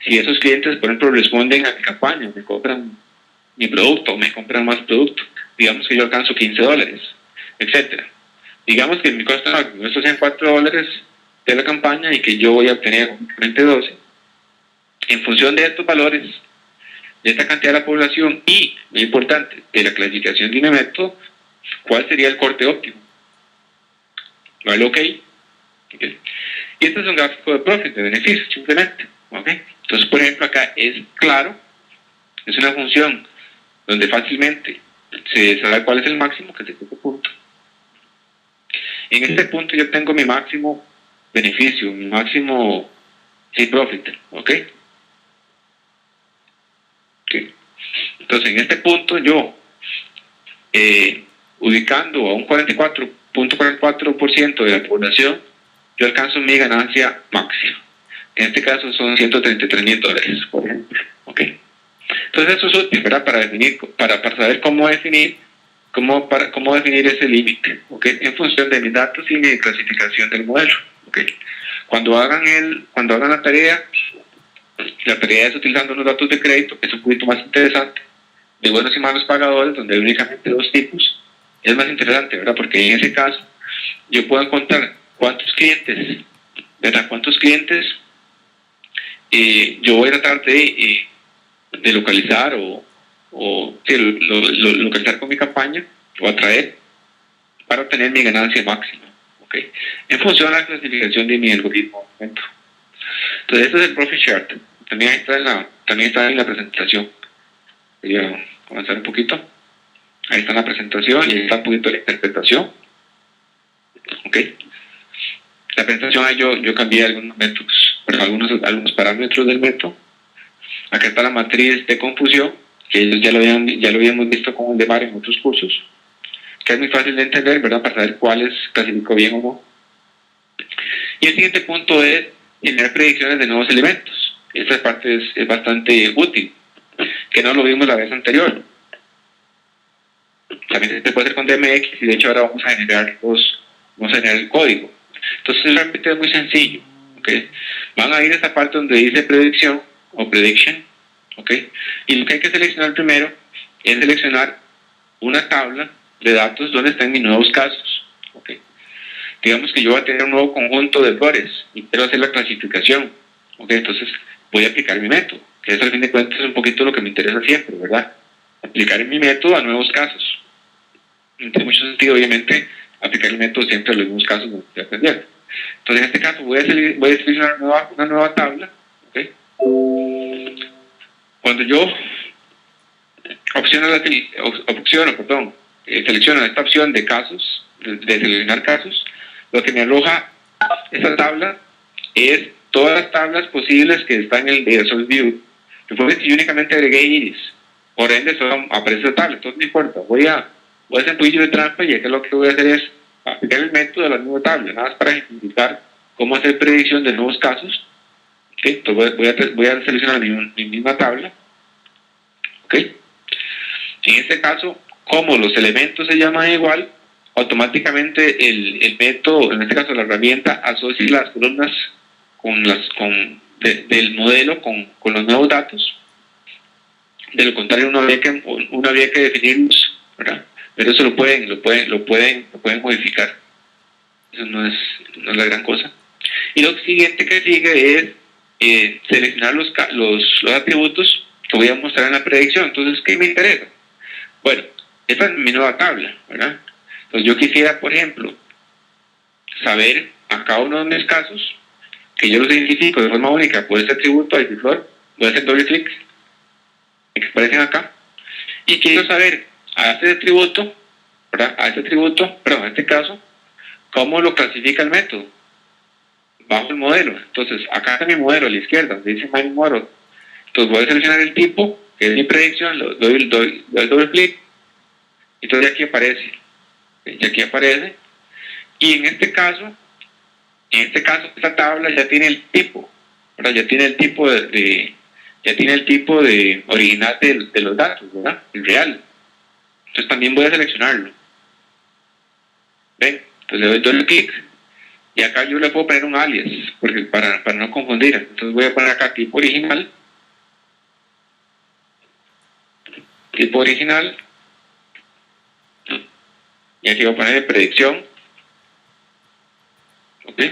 si esos clientes, por ejemplo, responden a mi campaña, me compran mi producto o me compran más producto? Digamos que yo alcanzo $15, etcétera. Digamos que mi costo máximo, estos sean $4 de la campaña y que yo voy a obtener únicamente 12. En función de estos valores, de esta cantidad de la población y, muy importante, de la clasificación de un método, ¿cuál sería el corte óptimo? ¿Vale? Ok. Y este es un gráfico de profit, de beneficio, simplemente. ¿Okay? Entonces, por ejemplo, acá es claro, es una función donde fácilmente se sabe cuál es el máximo, que es este punto. En este punto yo tengo mi máximo beneficio, mi máximo profit, ¿ok? Entonces, en este punto yo, ubicando a un 44.44% de la población, yo alcanzo mi ganancia máxima. En este caso son $133,000, por ejemplo, ¿ok? Entonces eso es útil, ¿verdad? Para definir, para saber cómo definir ese límite, ¿ok? En función de mis datos y mi clasificación del modelo, ¿ok? Cuando hagan la tarea es utilizando los datos de crédito, que es un poquito más interesante, de buenos y malos pagadores, donde hay únicamente 2 tipos, es más interesante, ¿verdad? Porque en ese caso yo puedo encontrar cuántos clientes yo voy a tratar de localizar o localizar con mi campaña o atraer para obtener mi ganancia máxima, ¿ok? En función de la clasificación de mi algoritmo. Entonces, este es el profit chart. También está en la presentación. Voy a avanzar un poquito. Ahí está la presentación y ahí está un poquito la interpretación. ¿Ok? La presentación ahí yo cambié algunos métodos, algunos parámetros del método. Acá está la matriz de confusión, que ellos ya lo habíamos visto con el de MAR en otros cursos, que es muy fácil de entender, ¿verdad? Para saber cuáles clasificó bien o no. Y el siguiente punto es generar predicciones de nuevos elementos. Esta parte es bastante útil, que no lo vimos la vez anterior. También se puede hacer con DMX y de hecho ahora vamos a generar el código. Entonces realmente es muy sencillo, ¿okay? Van a ir a esta parte donde dice predicción o prediction, ¿okay? Y lo que hay que seleccionar primero es seleccionar una tabla de datos donde están mis nuevos casos, ¿okay? Digamos que yo voy a tener un nuevo conjunto de flores y quiero hacer la clasificación, ¿okay? Entonces voy a aplicar mi método, que eso al fin de cuentas es un poquito lo que me interesa siempre, ¿verdad? Aplicar mi método a nuevos casos. En mucho sentido, obviamente, aplicar el método siempre a los mismos casos donde estoy aprendiendo. Entonces, en este caso, voy a seleccionar una nueva tabla, ¿okay? Cuando yo selecciono esta opción de casos, de seleccionar casos, lo que me arroja esta tabla es todas las tablas posibles que están en el Data Source View. Recuerden que yo únicamente agregué iris, por ende solo aparece esta tabla, entonces no importa, voy a hacer un poquillo de trampa y acá lo que voy a hacer es aplicar el método de la misma tabla, nada más para ejemplificar cómo hacer predicción de nuevos casos. ¿Okay? Entonces voy a seleccionar mi misma tabla. ¿Okay? En este caso, como los elementos se llaman igual, automáticamente el método, en este caso la herramienta, asocia las columnas del modelo con los nuevos datos. De lo contrario, uno había que definirlos, ¿verdad? Pero eso lo pueden modificar. Eso no es la gran cosa. Y lo siguiente que sigue es seleccionar los atributos que voy a mostrar en la predicción. Entonces, ¿qué me interesa? Bueno, esta es mi nueva tabla, ¿verdad? Entonces yo quisiera, por ejemplo, saber a cada uno de mis casos, que yo los identifico de forma única por este atributo, flor, voy a hacer doble clic, que aparecen acá, y quiero saber a este atributo, ¿verdad? A este caso, cómo lo clasifica el método bajo el modelo. Entonces, acá está mi modelo a la izquierda, donde dice My Model. Entonces voy a seleccionar el tipo, que es mi predicción, doy doble clic, y entonces aquí aparece. Y en este caso, esta tabla ya tiene el tipo, ¿verdad? Ya tiene el tipo de original de los datos, ¿verdad? El real. Entonces también voy a seleccionarlo. ¿Ven? Entonces le doy doble clic. Y acá yo le puedo poner un alias, porque para no confundir. Entonces voy a poner acá tipo original. Y aquí voy a poner de predicción. ¿Ok?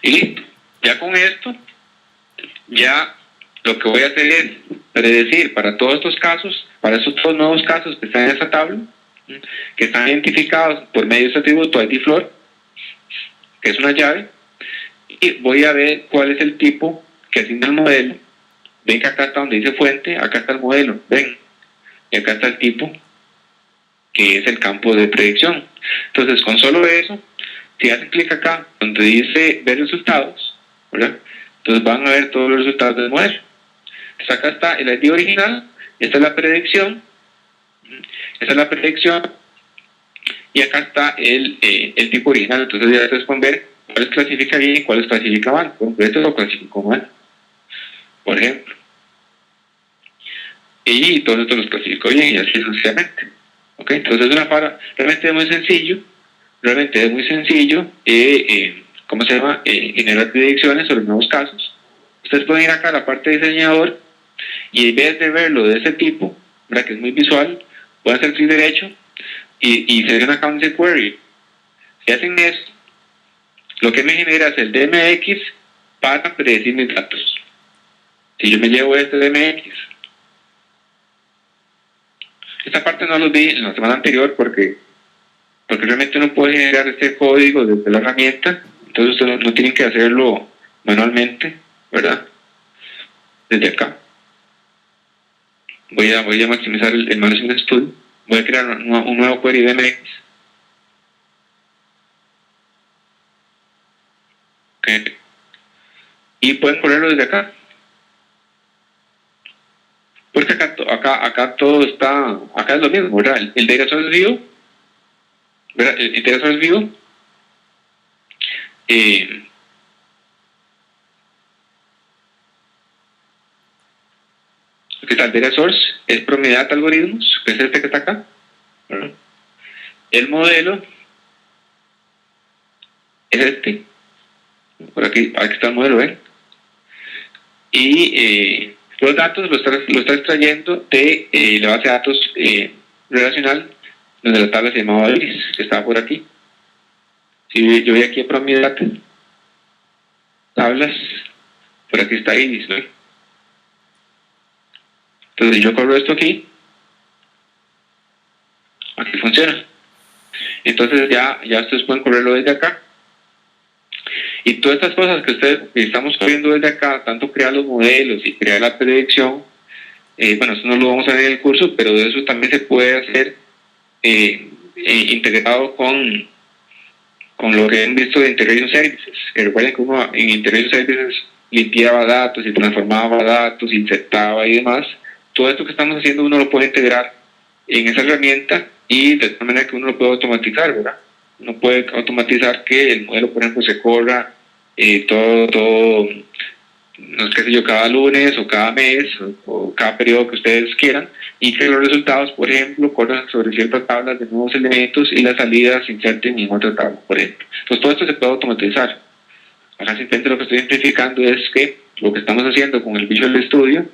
Y listo. Ya con esto, ya lo que voy a hacer es predecir para todos estos casos, para estos dos nuevos casos que están en esta tabla, que están identificados por medio de este atributo IDFlor, que es una llave, y voy a ver cuál es el tipo que asigna el modelo ven que acá está donde dice fuente, acá está el modelo, ven, y acá está el tipo, que es el campo de predicción. Entonces, con solo eso, si hacen clic acá, donde dice ver resultados, ¿verdad? Entonces van a ver todos los resultados del modelo. Entonces acá está el ID original, esta es la predicción, y acá está el tipo original. Entonces ya ustedes pueden ver cuáles clasifica bien y cuáles clasifica mal. Por ejemplo, este lo clasificó mal, por ejemplo. Y todos estos los clasificó bien y así sucesivamente. ¿Okay? Entonces realmente es muy sencillo, ¿cómo se llama? Generar predicciones sobre nuevos casos. Ustedes pueden ir acá a la parte de diseñador y en vez de verlo de ese tipo, ¿verdad? Que es muy visual, pueden hacer clic derecho y seleccionan acá donde dice query. Si hacen esto, lo que me genera es el DMX para predecir mis datos. Si yo me llevo este DMX, esta parte no lo vi en la semana anterior porque realmente no puede generar este código desde la herramienta, entonces ustedes no tienen que hacerlo manualmente, ¿verdad? Desde acá. Voy a maximizar el Management Studio. Voy a crear un nuevo query DMX. Okay. Y pueden ponerlo desde acá. Porque acá todo está, acá es lo mismo, ¿verdad? El Data Source View, ¿verdad? El Data Source View, ¿qué tal? Data Source es Promediata Algoritmos, que es este que está acá, ¿verdad? El modelo es este, por aquí está el modelo, ¿ven? Y los datos lo está extrayendo de la base de datos relacional, donde la tabla se llamaba Iris, que estaba por aquí. Si yo voy aquí a Promediata, tablas, por aquí está Iris, ¿no? Entonces yo corro esto aquí funciona. Entonces ya ustedes pueden correrlo desde acá. Y todas estas cosas que estamos corriendo desde acá, tanto crear los modelos y crear la predicción, bueno, eso no lo vamos a ver en el curso, pero eso también se puede hacer integrado con lo que han visto de Integration Services. Recuerden que uno en Integration Services limpiaba datos y transformaba datos, insertaba y demás. Todo esto que estamos haciendo uno lo puede integrar en esa herramienta y de tal manera que uno lo puede automatizar, ¿verdad? Uno puede automatizar que el modelo, por ejemplo, se corra todo, no sé yo, cada lunes o cada mes o cada periodo que ustedes quieran, y que los resultados, por ejemplo, corran sobre ciertas tablas de nuevos elementos y las salidas se inserten en otra tabla, por ejemplo. Entonces todo esto se puede automatizar. Acá simplemente lo que estoy identificando es que lo que estamos haciendo con el Visual Studio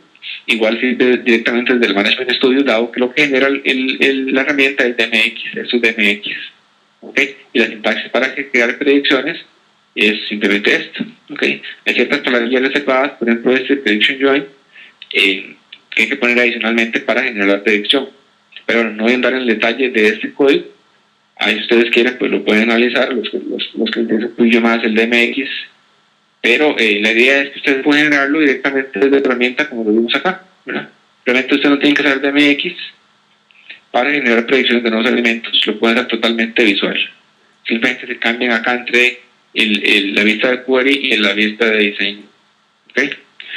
igual sirve directamente desde el Management Studio, dado que lo que genera la herramienta es DMX, es su DMX. ¿Okay? Y la sintaxis para crear predicciones es simplemente esto. ¿Okay? Hay ciertas palabras reservadas, por ejemplo este Prediction Join, que hay que poner adicionalmente para generar la predicción. Pero no voy a andar en el detalle de este código. Ahí si ustedes quieren, pues lo pueden analizar, los que les incluyo más el DMX. Pero la idea es que ustedes pueden generarlo directamente desde la herramienta como lo vimos acá, ¿verdad? Realmente ustedes no tienen que hacer DMX para generar predicciones de nuevos elementos, lo pueden hacer totalmente visual. Simplemente se cambian acá entre la vista de query y la vista de diseño. ¿Okay?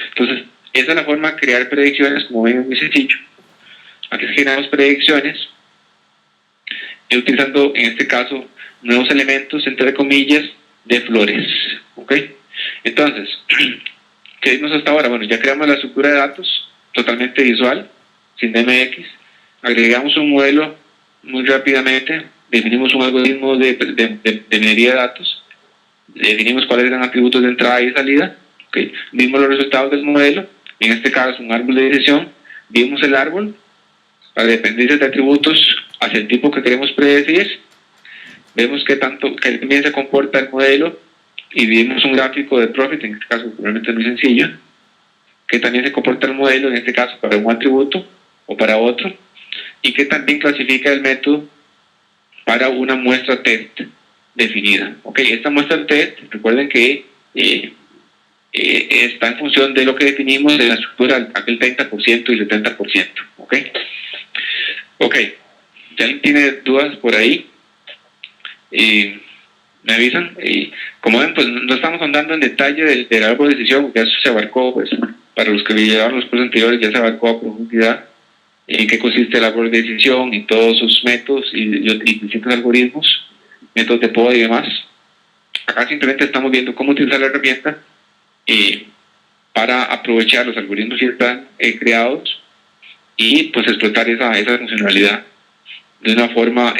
Entonces, esa es la forma de crear predicciones, como ven, es muy sencillo. Aquí generamos predicciones utilizando, en este caso, nuevos elementos, entre comillas, de flores. ¿Okay? Entonces, ¿qué vimos hasta ahora? Bueno, ya creamos la estructura de datos totalmente visual, sin DMX. Agregamos un modelo muy rápidamente, definimos un algoritmo de minería de datos, definimos cuáles eran atributos de entrada y de salida, ¿okay? Vimos los resultados del modelo, en este caso un árbol de decisión, vimos el árbol, para dependencias de atributos hacia el tipo que queremos predecir, vemos que bien se comporta el modelo, y vimos un gráfico de profit, en este caso realmente es muy sencillo, que también se comporta el modelo, en este caso para un atributo o para otro, y que también clasifica el método para una muestra test definida. Ok, esta muestra test, recuerden que está en función de lo que definimos de la estructura, aquel 30% y 70%. ¿Ok? Ok. Si alguien tiene dudas por ahí, me avisan. Como ven, pues no estamos andando en detalle del árbol de decisión, porque eso se abarcó, pues, para los que llevaron los cursos anteriores, ya se abarcó a profundidad en qué consiste el árbol de decisión y todos sus métodos y distintos algoritmos, métodos de poda y demás. Acá simplemente estamos viendo cómo utilizar la herramienta para aprovechar los algoritmos que están creados y pues explotar esa funcionalidad de una forma,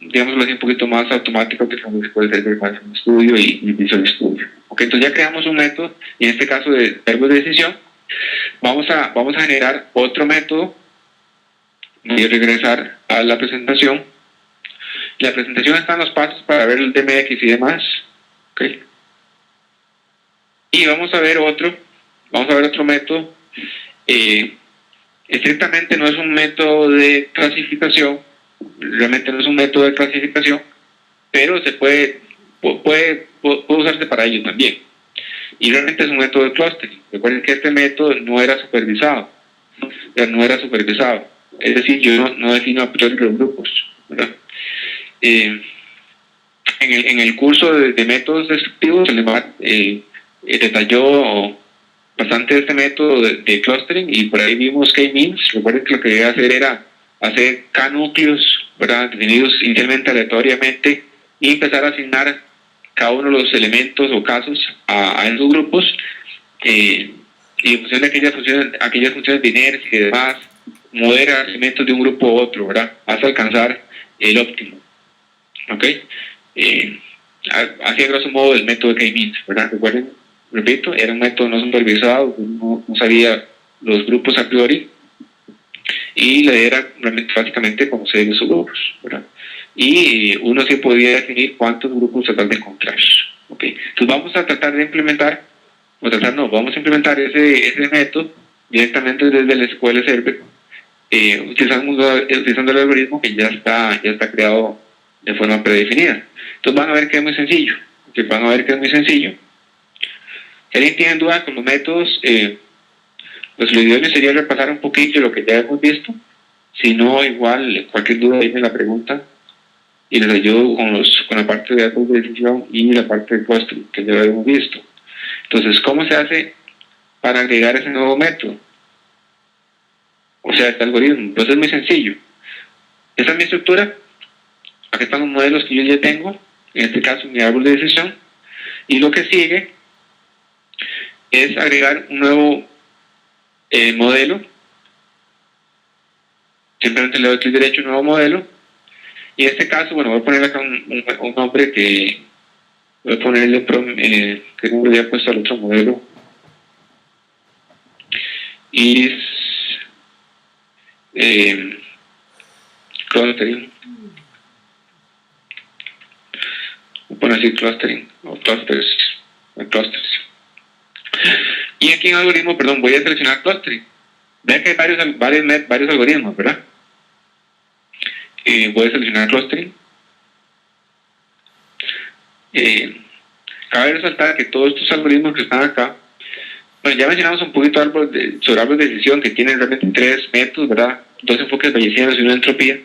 digámoslo así, un poquito más automática, que se puede hacer más en Studio y Visual Studio. Ok, entonces ya creamos un método, y en este caso de árbol de decisión, vamos a generar otro método. Voy a regresar a la presentación. La presentación están los pasos para ver el DMX y demás. Okay. Y vamos a ver otro método. Estrictamente no es un método de clasificación, realmente no es un método de clasificación, pero se puede usarse para ello también. Y realmente es un método de clustering. Recuerden que este método no era supervisado. Es decir, yo no defino a priori los grupos, ¿verdad? En el curso de métodos destructivos se le detalló bastante este método de clustering, y por ahí vimos K-means. Recuerden que lo que debía hacer era hacer K-núcleos, ¿verdad?, definidos inicialmente aleatoriamente, y empezar a asignar cada uno de los elementos o casos a esos grupos, y en función de aquellas funciones de inercia y demás, mover elementos de un grupo a otro, ¿verdad?, hasta alcanzar el óptimo. ¿Ok? Así a grosso modo el método de K-means, ¿verdad? Recuerden, repito, era un método no supervisado, no sabía los grupos a priori, y la idea era realmente básicamente conocer esos grupos, ¿verdad? Y uno sí podía definir cuántos grupos tratar de encontrar. ¿Ok? Entonces vamos a tratar de implementar, vamos a implementar ese método directamente desde el SQL Server, utilizando el algoritmo que ya está creado de forma predefinida. Entonces van a ver que es muy sencillo. Si alguien tiene dudas con los métodos, pues lo ideal sería repasar un poquito lo que ya hemos visto. Si no, igual cualquier duda ahí me la preguntan y les ayudo con la parte de árbol de decisión y la parte de clustering que ya hemos visto. Entonces, ¿cómo se hace para agregar ese nuevo método? O sea, este algoritmo. Pues es muy sencillo. Esa es mi estructura. Aquí están los modelos que yo ya tengo, en este caso mi árbol de decisión, y lo que sigue es agregar un nuevo modelo. Simplemente le doy clic derecho a un nuevo modelo, y en este caso, bueno, voy a poner acá un nombre que voy a ponerle que no le había puesto al otro modelo, y clustering. Voy a poner así clustering o clusters. Y aquí en algoritmo, voy a seleccionar clustering. Vean que hay varios algoritmos, ¿verdad? Voy a seleccionar clustering. Cabe resaltar que todos estos algoritmos que están acá, bueno, ya mencionamos un poquito sobre árboles de decisión, que tienen realmente 3 métodos, ¿verdad? 2 enfoques bayesianos y una entropía.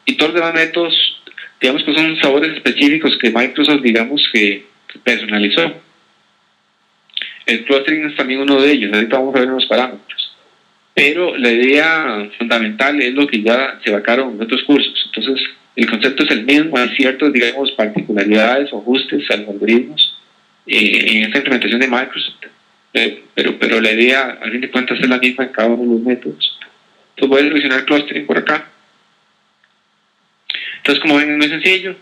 Y todos los demás métodos, digamos que son sabores específicos que Microsoft, digamos, que personalizó. El clustering es también uno de ellos. Ahorita vamos a ver los parámetros. Pero la idea fundamental es lo que ya se abarcaron en otros cursos. Entonces, el concepto es el mismo. Hay ciertas, digamos, particularidades o ajustes a los algoritmos en esta implementación de Microsoft. Pero la idea, al fin de cuentas, es la misma en cada uno de los métodos. Entonces, voy a seleccionar clustering por acá. Entonces, como ven, es muy sencillo.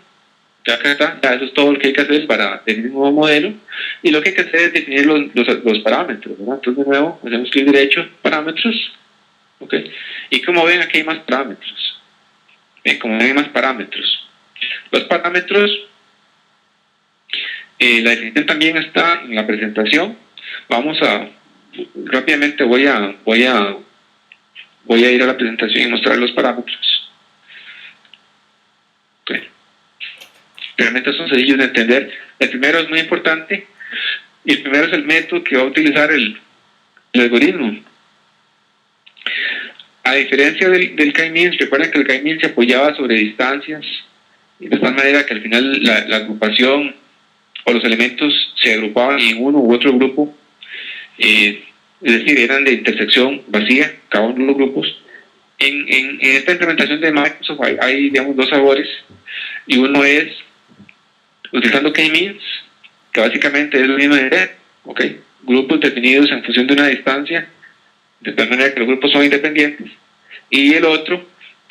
Ya acá está, ya eso es todo lo que hay que hacer para tener un nuevo modelo, y lo que hay que hacer es definir los parámetros, ¿verdad? Entonces, de nuevo, hacemos clic derecho, parámetros, ¿ok? Y como ven, aquí hay más parámetros. Los parámetros, la definición también está en la presentación. Rápidamente voy a ir a la presentación y mostrar los parámetros. Okay. Realmente son sencillos de entender. El primero es muy importante. Y el primero es el método que va a utilizar el algoritmo. A diferencia del K-means, recuerden que el K-means se apoyaba sobre distancias, de tal manera que al final la agrupación o los elementos se agrupaban en uno u otro grupo, es decir, eran de intersección vacía, cada uno de los grupos. En esta implementación de Microsoft hay digamos, dos sabores, y uno es utilizando K-means, que básicamente es la misma idea, ¿okay? Grupos definidos en función de una distancia, de tal manera que los grupos son independientes, y el otro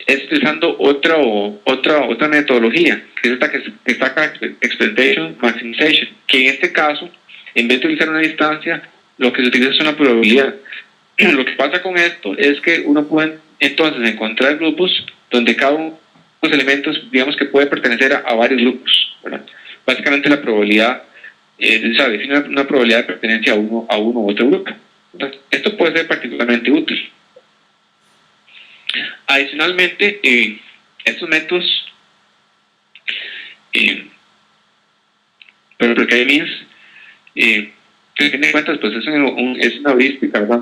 es utilizando otra metodología, que es esta que destaca Expectation Maximization, que en este caso, en vez de utilizar una distancia, lo que se utiliza es una probabilidad. Lo que pasa con esto es que uno puede entonces encontrar grupos donde cada uno de los elementos, digamos que puede pertenecer a varios grupos, ¿verdad? Básicamente la probabilidad, define una probabilidad de pertenencia a uno u otro grupo. Entonces, esto puede ser particularmente útil. Adicionalmente, estos métodos, pero porque hay means, que tiene cuentas, pues es una heurística, ¿verdad?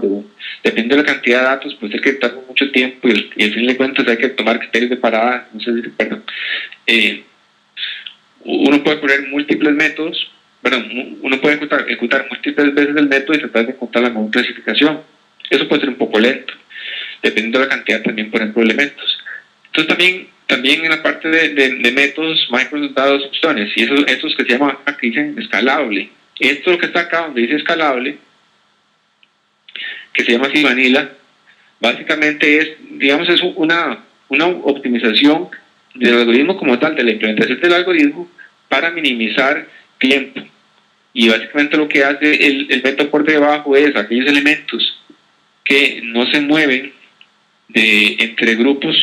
Depende de la cantidad de datos, pues hay que tarda mucho tiempo y al fin de cuentas hay que tomar criterios de parada, no sé si recuerdan. Uno puede poner múltiples métodos, bueno, uno puede ejecutar múltiples veces el método y tratar de encontrar la mejor clasificación. Eso puede ser un poco lento, dependiendo de la cantidad también, por ejemplo, de elementos. Entonces también en la parte de métodos, Microsoft da dos opciones, y esos que se llaman, aquí dicen escalable. Esto lo que está acá donde dice escalable, que se llama así Vanilla, básicamente es, digamos, es una optimización del algoritmo como tal, de la implementación del algoritmo para minimizar tiempo. Y básicamente lo que hace el método por debajo es aquellos elementos que no se mueven entre grupos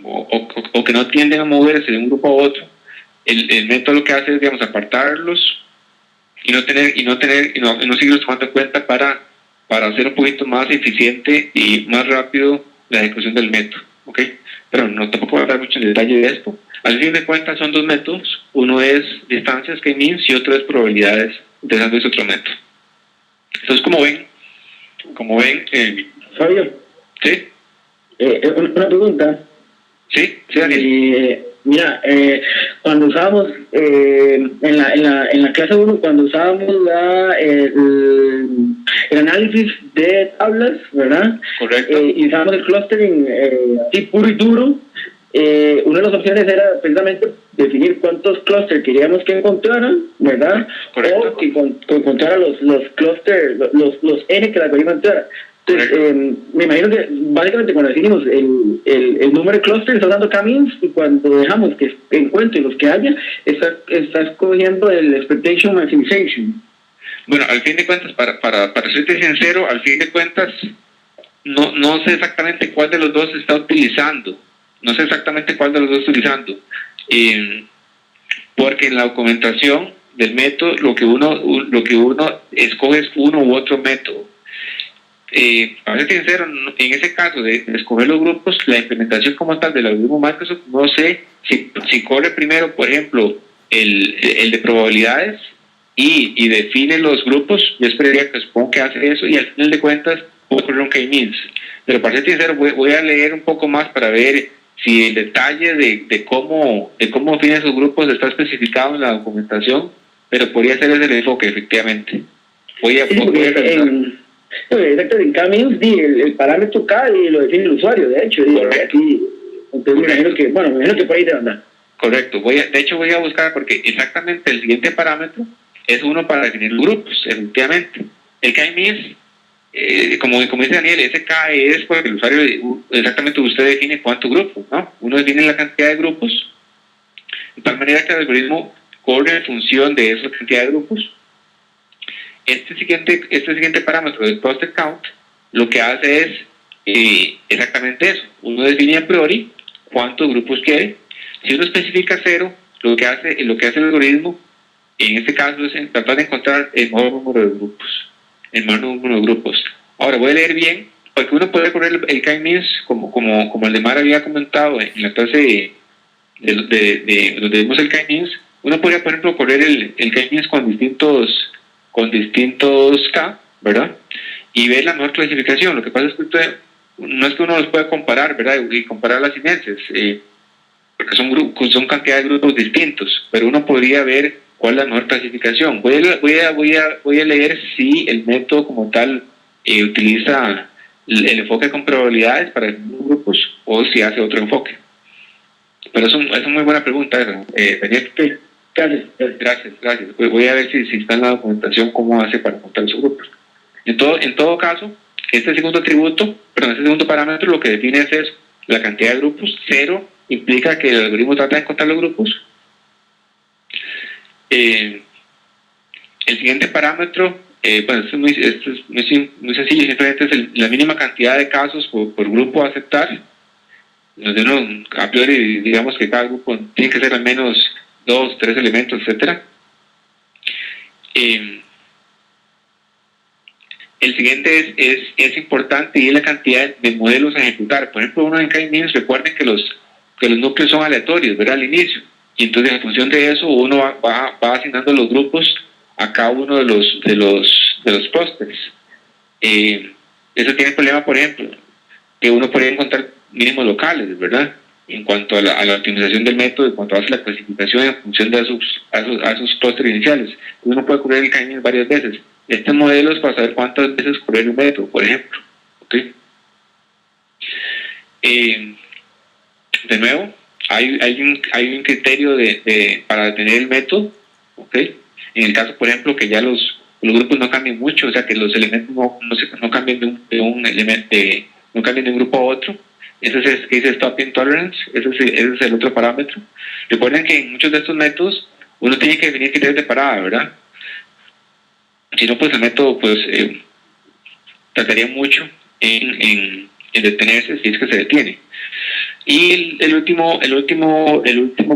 o que no tienden a moverse de un grupo a otro. El método lo que hace es, digamos, apartarlos y no seguirlos tomando en cuenta para hacer un poquito más eficiente y más rápido la ejecución del método, ¿ok? Pero no tampoco voy a hablar mucho en detalle de esto. Al fin de cuentas son dos métodos, uno es distancias K-means y otro es probabilidades, utilizando ese otro método. Entonces, como ven, Fabio, ¿sí? Una pregunta. Sí, Daniel. Mira, cuando usábamos en la clase 1, cuando usábamos el análisis de tablas, ¿verdad? Correcto. Y usábamos el clustering así puro y duro, una de las opciones era precisamente definir cuántos clusters queríamos que encontraran, ¿verdad? Correcto. O que encontrara los clusters, los N que la algoritmo encontrara. Entonces, me imagino que básicamente cuando definimos el número de clusters está dando K-means, y cuando dejamos que encuentre los que haya, está escogiendo el expectation maximization. Bueno, al fin de cuentas, para serte sincero, al fin de cuentas, no sé exactamente cuál de los dos está utilizando. Porque en la documentación del método lo que uno escoge es uno u otro método. Para ser sincero, en ese caso de escoger los grupos, la implementación como tal del algoritmo Microsoft, no sé si corre primero, por ejemplo, el de probabilidades y define los grupos. Yo esperaría que supongo que hace eso y al final de cuentas puede correr un K-means. Pero para ser sincero, voy a leer un poco más para ver si el detalle de cómo define esos grupos está especificado en la documentación, pero podría ser ese el enfoque, efectivamente. Voy a revisar. Exacto, en K-means el parámetro K y lo define el usuario, de hecho. Aquí, entonces me imagino que por ahí te anda. Correcto, de hecho voy a buscar porque exactamente el siguiente parámetro es uno para definir grupos, efectivamente. El K-means, como dice Daniel, ese K es porque el usuario, exactamente usted define cuántos grupos, ¿no? Uno define la cantidad de grupos, de tal manera que el algoritmo corre en función de esa cantidad de grupos. Este siguiente parámetro del cluster count lo que hace es exactamente eso. Uno define a priori cuántos grupos quiere. Si uno especifica 0, lo que hace el algoritmo en este caso es tratar de encontrar el mayor número de grupos. Ahora voy a leer bien, porque uno puede poner el K-means como el de Mar había comentado en la clase donde vimos el K-means. uno podría, por ejemplo, correr el K-means con distintos K, ¿verdad? Y ver la mejor clasificación. Lo que pasa es que no es que uno los pueda comparar, ¿verdad? Y comparar las inercias, porque son cantidades de grupos distintos, pero uno podría ver cuál es la mejor clasificación. Voy a leer si el método como tal utiliza el enfoque con probabilidades para grupos o si hace otro enfoque. Pero es una muy buena pregunta esa, Daniel. Sí, Gracias. Voy a ver si está en la documentación cómo hace para contar los grupos. En todo caso, este segundo parámetro lo que define es eso, la cantidad de grupos. 0 implica que el algoritmo trata de encontrar los grupos. El siguiente parámetro, esto es muy sencillo, simplemente es la mínima cantidad de casos por grupo a aceptar. Donde uno, a priori, digamos que cada grupo tiene que ser al menos 2, 3 elementos, etcétera. El siguiente es importante y es la cantidad de modelos a ejecutar. Por ejemplo, uno en K-means, recuerden que los núcleos son aleatorios, ¿verdad? Al inicio. Y entonces, en función de eso, uno va asignando los grupos a cada uno de los clústeres. Eso tiene problema, por ejemplo, que uno podría encontrar mínimos locales, ¿verdad? En cuanto a la optimización del método, en cuanto a la clasificación en función de esos clústeres iniciales. Uno puede correr el K-means varias veces. Este modelo es para saber cuántas veces correr un método, por ejemplo. ¿Okay? De nuevo, hay un criterio para detener el método. ¿Okay? En el caso, por ejemplo, que ya los grupos no cambien mucho, o sea, que los elementos no cambien de un elemento, no cambien de un grupo a otro. Ese es el que dice stopping tolerance, ese es el otro parámetro. Recuerden que en muchos de estos métodos uno tiene que definir criterios de parada, ¿verdad? Si no, pues el método trataría mucho en detenerse si es que se detiene. Y el último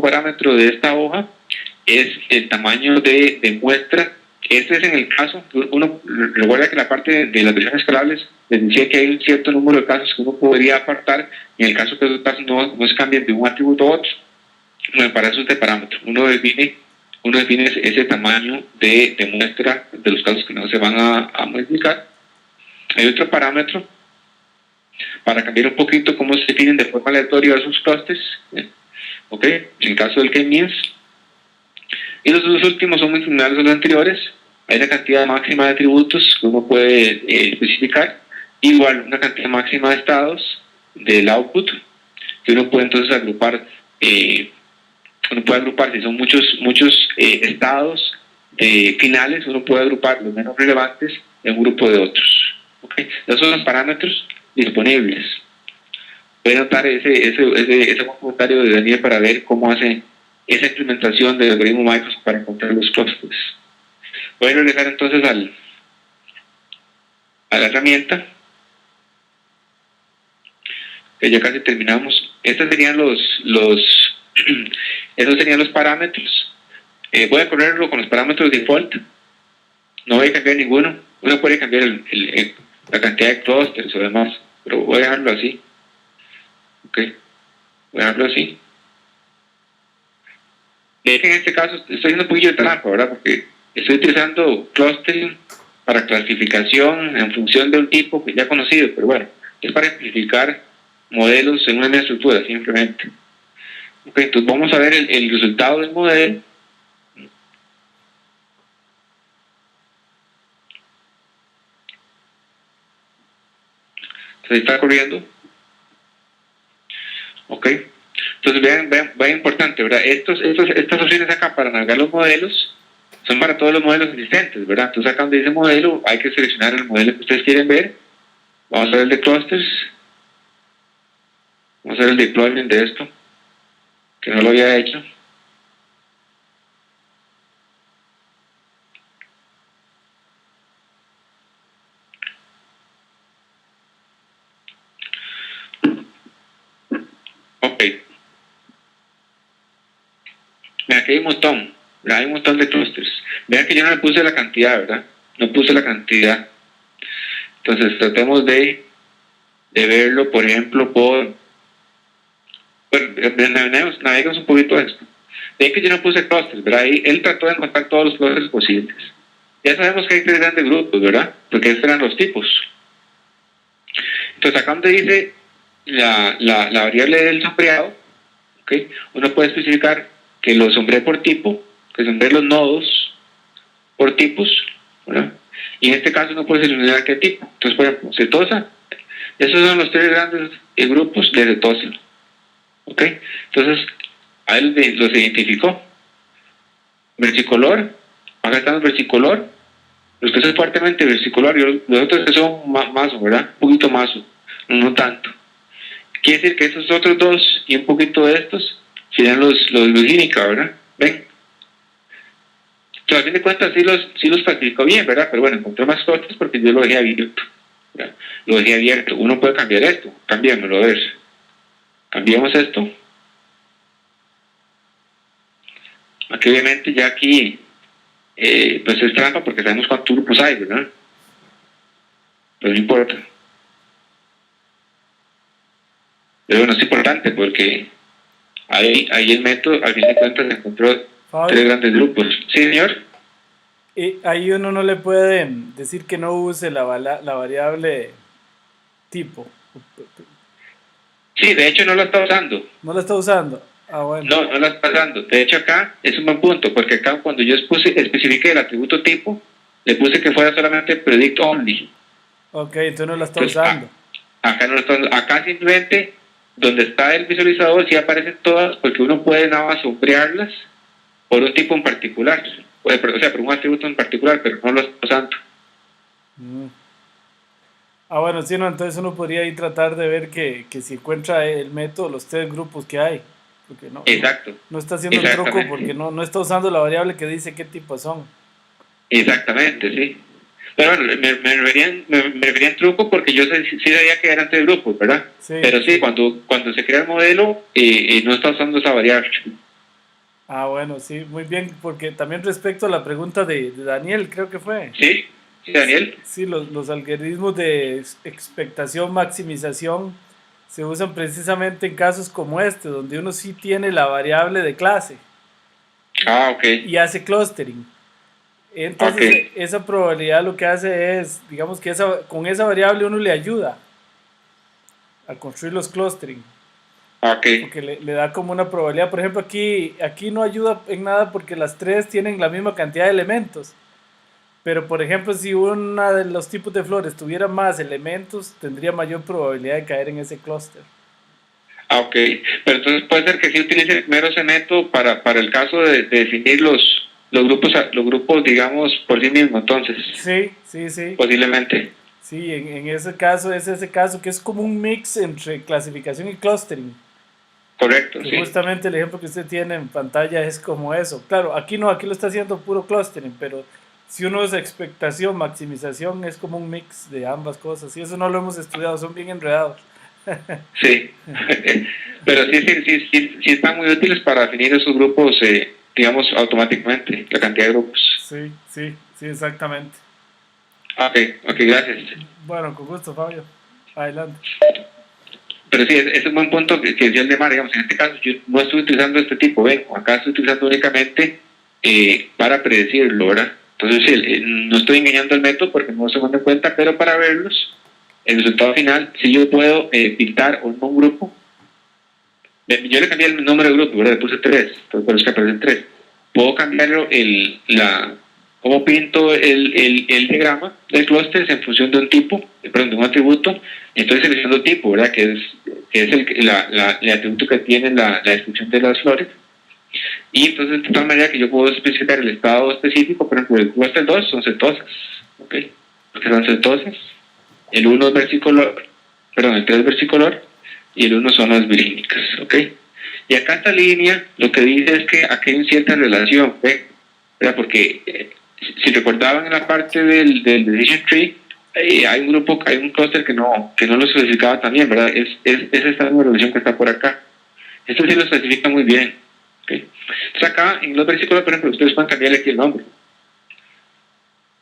parámetro de esta hoja es el tamaño de muestra. Este es en el caso, uno recuerda que la parte de las versiones escalables les decía que hay un cierto número de casos que uno podría apartar, en el caso que los casos no se cambien de un atributo a otro. Bueno, para eso este parámetro, uno define ese tamaño de muestra de los casos que no se van a modificar. Hay otro parámetro para cambiar un poquito cómo se definen de forma aleatoria esos clusters, ¿ok? En el caso del K-means. Y los dos últimos son muy similares a los anteriores. Hay una cantidad máxima de atributos que uno puede especificar, igual una cantidad máxima de estados del output que uno puede entonces agrupar. Uno puede agrupar, si son muchos estados finales, uno puede agrupar los menos relevantes en un grupo de otros. ¿Okay? Esos son los parámetros disponibles. Voy a notar ese comentario de Daniel para ver cómo hace esa implementación del algoritmo Microsoft para encontrar los clústeres. Voy a regresar entonces a la herramienta. Que ya casi terminamos. Estos serían esos serían los parámetros. Voy a correrlo con los parámetros default. No voy a cambiar ninguno. Uno puede cambiar la cantidad de clusters o demás, pero voy a dejarlo así. Ok. Voy a dejarlo así. En este caso estoy haciendo un poquillo de trampa, ¿verdad? Porque estoy utilizando clustering para clasificación en función de un tipo que ya conocido, pero bueno, es para simplificar modelos en una misma estructura, simplemente. Ok, entonces vamos a ver el resultado del modelo. Se está corriendo. Ok. Entonces vean importante, ¿verdad? Estas opciones acá para navegar los modelos son para todos los modelos existentes, ¿verdad? Entonces acá donde dice modelo hay que seleccionar el modelo que ustedes quieren ver. Vamos a ver el de clusters. Vamos a ver el deployment de esto, que no lo había hecho. Ok. Vean que hay un montón, ¿verdad? Hay un montón de clusters. Vean que yo no le puse la cantidad, ¿verdad? No puse la cantidad. Entonces tratemos de verlo, por ejemplo, bueno, navegamos un poquito esto. De que yo no puse clusters, ¿verdad? Ahí él trató de encontrar todos los clusters posibles. Ya sabemos que hay 3 grandes grupos, ¿verdad? Porque estos eran los tipos. Entonces, acá donde dice la variable del sombreado, ¿okay? Uno puede especificar que lo sombré por tipo, que sombré los nodos por tipos, ¿verdad? Y en este caso uno puede seleccionar qué tipo. Entonces, por ejemplo, cetosa, esos son los 3 grandes grupos de cetosa. ¿Ok? Entonces, a él los identificó. Versicolor, acá están los versicolor, los que son fuertemente versicolor y los otros que son maso, ¿verdad? Un poquito maso, no tanto. Quiere decir que esos otros 2 y un poquito de estos serían los virgínica, ¿verdad? ¿Ven? Entonces, a fin de cuentas sí los clasificó bien, ¿verdad? Pero bueno, encontré más cosas porque yo lo dejé abierto, ¿verdad? Lo dejé abierto. Uno puede cambiar esto, cambiémoslo, a ver. Cambiamos esto. Aquí obviamente ya aquí pues es trampa porque sabemos cuántos grupos hay, ¿verdad? Pero no importa. Pero bueno, es importante porque ahí el método al fin de cuentas encontró Fabio, 3 grandes grupos. ¿Sí, señor? Ahí uno no le puede decir que no use la variable tipo. Sí, de hecho no lo está usando. ¿No la está usando? Ah, bueno. No la está usando. De hecho acá es un buen punto, porque acá cuando yo especifiqué el atributo tipo, le puse que fuera solamente predict only. Ok, entonces no la está usando. Acá no lo está usando. Acá simplemente, donde está el visualizador, sí aparecen todas, porque uno puede nada más sombrearlas por un tipo en particular. O sea, por un atributo en particular, pero no lo está usando. Ah, bueno, sí, no, entonces uno podría ahí tratar de ver que si encuentra el método, los 3 grupos que hay. Porque Exacto. No está haciendo el truco porque no está usando la variable que dice qué tipo son. Exactamente, sí. Pero bueno, me refería en truco porque yo sí sabía que eran 3 grupos, ¿verdad? Sí. Pero sí, cuando se crea el modelo, no está usando esa variable. Ah, bueno, sí, muy bien, porque también respecto a la pregunta de Daniel, creo que fue. Sí, Daniel. Sí, los algoritmos de expectación, maximización, se usan precisamente en casos como este, donde uno sí tiene la variable de clase. Ah, ok. Y hace clustering. Entonces, okay. Esa probabilidad lo que hace es, digamos que con esa variable uno le ayuda a construir los clustering. Okay. Porque le da como una probabilidad. Por ejemplo, aquí no ayuda en nada porque las 3 tienen la misma cantidad de elementos. Pero, por ejemplo, si uno de los tipos de flores tuviera más elementos, tendría mayor probabilidad de caer en ese clúster. Ah, ok. Pero entonces puede ser que sí utilice primero ese método para el caso de definir los grupos, digamos, por sí mismo, entonces. Sí. Posiblemente. Sí, en ese caso es ese caso que es como un mix entre clasificación y clustering. Correcto, que sí. Justamente el ejemplo que usted tiene en pantalla es como eso. Claro, aquí no, aquí lo está haciendo puro clustering, pero si uno es expectación, maximización, es como un mix de ambas cosas. Y eso no lo hemos estudiado, son bien enredados. Sí, pero sí están muy útiles para definir esos grupos, digamos, automáticamente, la cantidad de grupos. Sí, exactamente. Ok, gracias. Bueno, con gusto, Fabio. Adelante. Pero sí, ese es un buen punto que decía el de Mar, digamos, en este caso yo no estoy utilizando este tipo, acá estoy utilizando únicamente para predecirlo, ¿verdad? Entonces no estoy engañando al método porque no se dan cuenta, pero para verlos, el resultado final, si yo puedo pintar un grupo, yo le cambié el número de grupo, ¿verdad? Le puse 3, entonces por eso que aparecen 3. Puedo cambiarlo, cómo pinto el diagrama del clúster en función de un tipo, perdón, de un atributo, entonces seleccionando tipo, ¿verdad? Que es el atributo que tiene la descripción de las flores. Y entonces de tal manera que yo puedo especificar el estado específico, por ejemplo, el clúster 2 son cetosas, ¿ok? Porque son cetosas, el 1 es versicolor, perdón, el 3 es versicolor, y el 1 son las virgínicas, ¿ok? Y acá esta línea lo que dice es que aquí hay una cierta relación, ¿verdad? Porque si recordaban en la parte del decision tree, hay un clúster que no lo especificaba también, ¿verdad? Es esta misma relación que está por acá. Esto sí lo especifica muy bien, ¿ok? Entonces acá en los versículos, por ejemplo, ustedes pueden cambiarle aquí el nombre.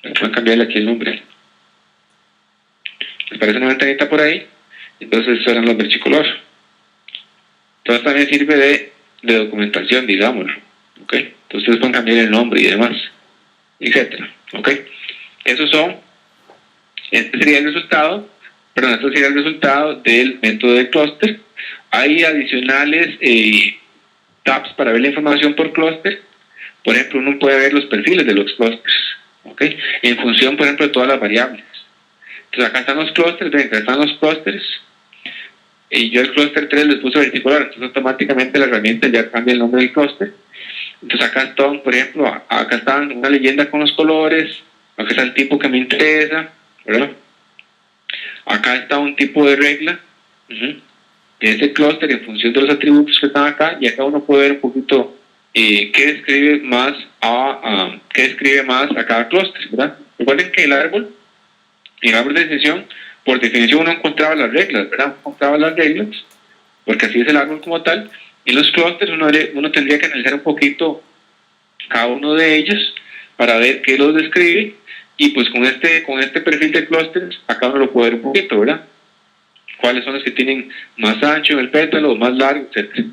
Pueden cambiarle aquí el nombre. Les parece una ventanita por ahí, entonces eran los versículos. Entonces también sirve de documentación, digámoslo. ¿ok? Entonces ustedes pueden cambiar el nombre y demás, etcétera, ¿ok? Este sería el resultado del método de clúster. Hay adicionales tabs para ver la información por clúster. Por ejemplo, uno puede ver los perfiles de los clústeres, ¿ok? En función, por ejemplo, de todas las variables. Entonces acá están los clústeres, ven, acá están los clústeres, y yo el clúster 3 les puse versicular, entonces automáticamente la herramienta ya cambia el nombre del clúster. Entonces acá están, por ejemplo, acá están una leyenda con los colores, acá está el tipo que me interesa, ¿verdad? Acá está un tipo de regla, de ese clúster en función de los atributos que están acá, y acá uno puede ver un poquito qué describe más a cada clúster, ¿verdad? Recuerden que el árbol de decisión, por definición uno encontraba las reglas, ¿verdad? Encontraba las reglas, porque así es el árbol como tal, y los clústeres uno tendría que analizar un poquito cada uno de ellos para ver qué los describe, y pues con este perfil de clústeres, acá uno lo puede ver un poquito, ¿verdad? Cuáles son los que tienen más ancho en el pétalo, más largo, etc.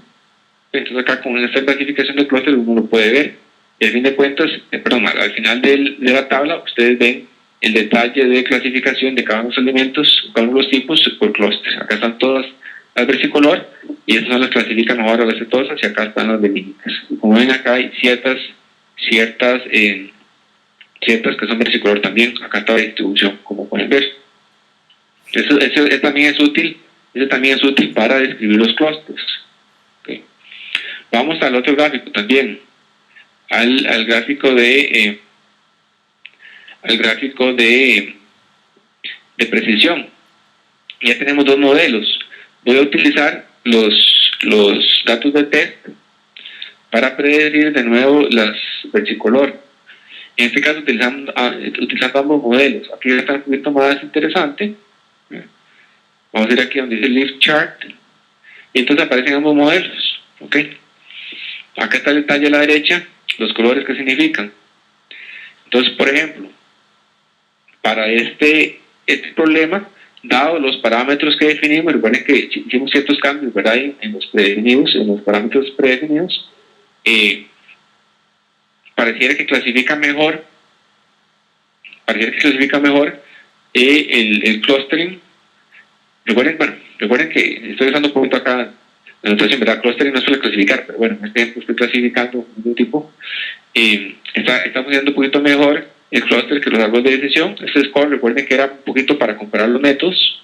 Entonces acá con esta clasificación de clústeres uno lo puede ver, y al fin de cuentas, al final de la tabla, ustedes ven el detalle de clasificación de cada uno de los elementos, cada uno de los tipos por clúster. Acá están todas las versicolor, y esas son las clasifican ahora las cetosas, y acá están las benignas. Como ven, acá hay ciertas que son versicolor también. Acá está la distribución, como pueden ver. Eso también es útil para describir los clústeres. Okay. Vamos al otro gráfico también, al gráfico de precisión. Ya tenemos dos modelos. Voy a utilizar los datos de test para predecir de nuevo las versicolor. En este caso utilizando ambos modelos. Aquí está un poquito más interesante. Vamos a ir aquí donde dice Lift Chart, y entonces aparecen ambos modelos. ¿Ok? Acá está el detalle a la derecha, los colores que significan. Entonces, por ejemplo, para este problema, dado los parámetros que definimos, recuerden que hicimos ciertos cambios, ¿verdad? En los parámetros predefinidos, pareciera que clasifica mejor el clustering. Recuerden que estoy usando un poquito acá la notación, ¿verdad? Clustering no suele clasificar, pero bueno, en este ejemplo estoy clasificando un tipo. Está funcionando un poquito mejor el clúster que los árboles de decisión. Este score, recuerden que era un poquito para comparar los métodos.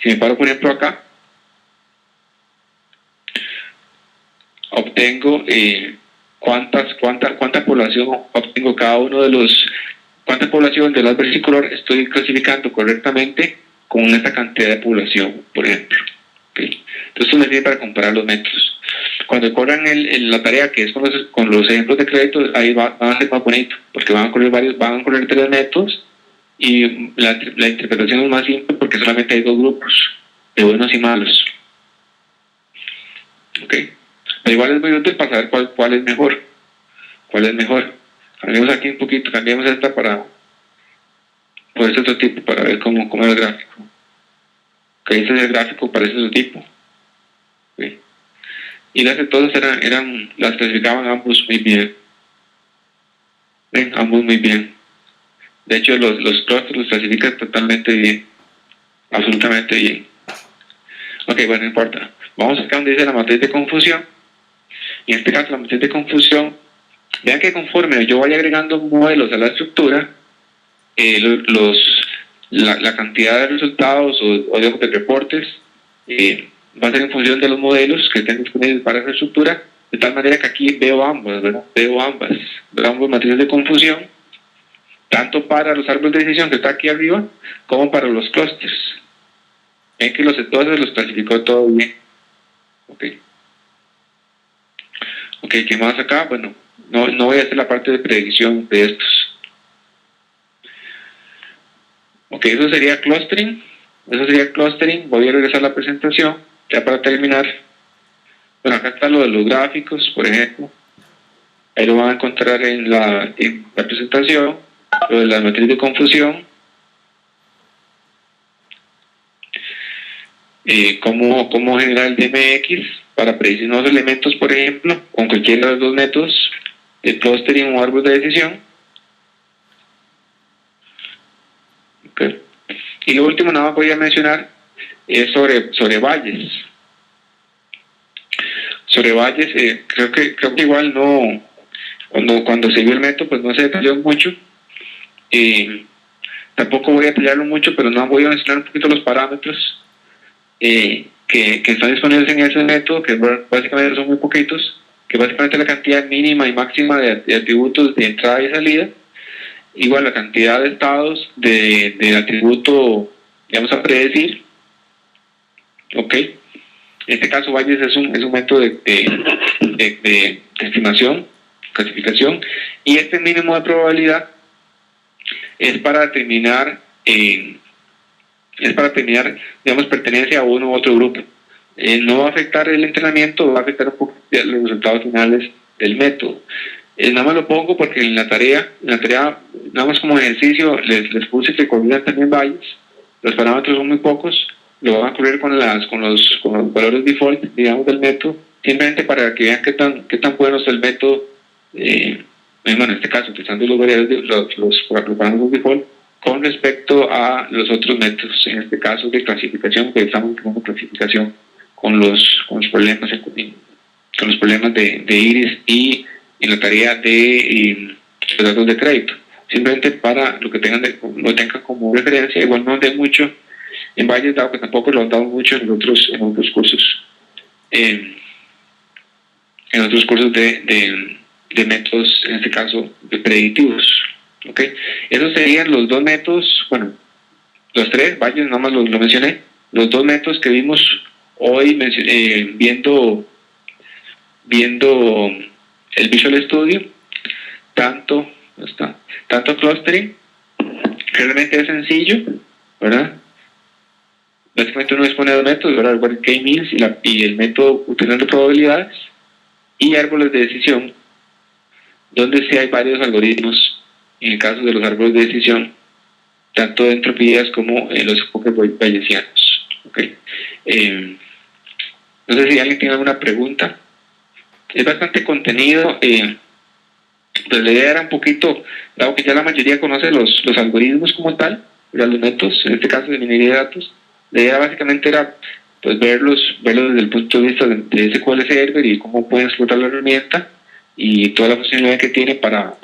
Si me paro, por ejemplo, acá, obtengo cuánta población obtengo cada uno de los, cuánta población de las versicolor estoy clasificando correctamente con esta cantidad de población, por ejemplo. ¿Okay? Entonces esto me sirve para comparar los métodos. Cuando corran la tarea que es con los ejemplos de crédito, ahí va a ser más bonito, porque van a correr 3 métodos, y la interpretación es más simple porque solamente hay 2 grupos, de buenos y malos. ¿Ok? Pero igual es muy útil para saber cuál es mejor. Cambiemos aquí un poquito, cambiemos esta por este otro tipo, para ver cómo es el gráfico. Ok, este es el gráfico para ese otro tipo. Okay. Y las de todas las clasificaban ambos muy bien. Ambos muy bien. De hecho, los clusters los clasifican totalmente bien. Absolutamente bien. Ok, bueno, no importa. Vamos acá donde dice la matriz de confusión. Y en este caso, la matriz de confusión, vean que conforme yo vaya agregando modelos a la estructura, la cantidad de resultados o de reportes va a ser en función de los modelos que estén disponibles para esa estructura, de tal manera que aquí veo ambas, ¿verdad? Veo ambas matrices de confusión, tanto para los árboles de decisión que está aquí arriba, como para los clústeres. Ven que los sectores los clasificó todo bien. Ok, ¿qué más acá? Bueno, no voy a hacer la parte de predicción de estos. Ok, eso sería clustering. Voy a regresar a la presentación, ya para terminar. Bueno, acá está lo de los gráficos, por ejemplo. Ahí lo van a encontrar en la presentación. Lo de la matriz de confusión. cómo generar el DMX para predecir nuevos elementos, por ejemplo, con cualquiera de los dos métodos de clustering o árbol de decisión. Okay. Y lo último, nada más voy a mencionar es sobre valles. Sobre valles, creo que igual no, cuando se vio el método, pues no se detalló mucho. Tampoco voy a detallarlo mucho, pero no voy a mencionar un poquito los parámetros que están disponibles en ese método, que básicamente son muy poquitos, que básicamente la cantidad mínima y máxima de atributos de entrada y salida, igual la cantidad de estados del atributo, digamos, a predecir. Ok, en este caso Bayes es un método de estimación, clasificación, y este mínimo de probabilidad es para determinar digamos, pertenencia a uno u otro grupo. No va a afectar el entrenamiento, va a afectar un poco los resultados finales del método. Nada más lo pongo porque en la tarea, nada más como ejercicio, les puse que corrieran también valles. Los parámetros son muy pocos, lo van a correr con los valores default, digamos, del método, simplemente para que vean qué tan bueno es el método, bueno, en este caso, utilizando los parámetros default, con respecto a los otros métodos, en este caso de clasificación, que estamos haciendo clasificación con los problemas de iris y en la tarea de los datos de crédito, simplemente para lo tengan como referencia. Igual no andé mucho en Valles, dado que tampoco lo han dado mucho en otros cursos, de métodos, en este caso de predictivos. Okay. Esos serían los dos métodos, bueno, los tres, Valles, nada más lo mencioné, los dos métodos que vimos hoy viendo el Visual Studio, tanto clustering, realmente es sencillo, ¿verdad? Básicamente uno dispone de dos métodos, ¿verdad? El K-means y el método utilizando probabilidades, y árboles de decisión, donde sí hay varios algoritmos. En el caso de los árboles de decisión, tanto de entropías como en los enfoques bayesianos. Okay. No sé si alguien tiene alguna pregunta. Es bastante contenido. Pues la idea era un poquito, dado que ya la mayoría conoce los algoritmos como tal, los métodos, en este caso de minería de datos, la idea básicamente era pues verlos desde el punto de vista de SQL Server y cómo pueden explotar la herramienta y toda la funcionalidad que tiene para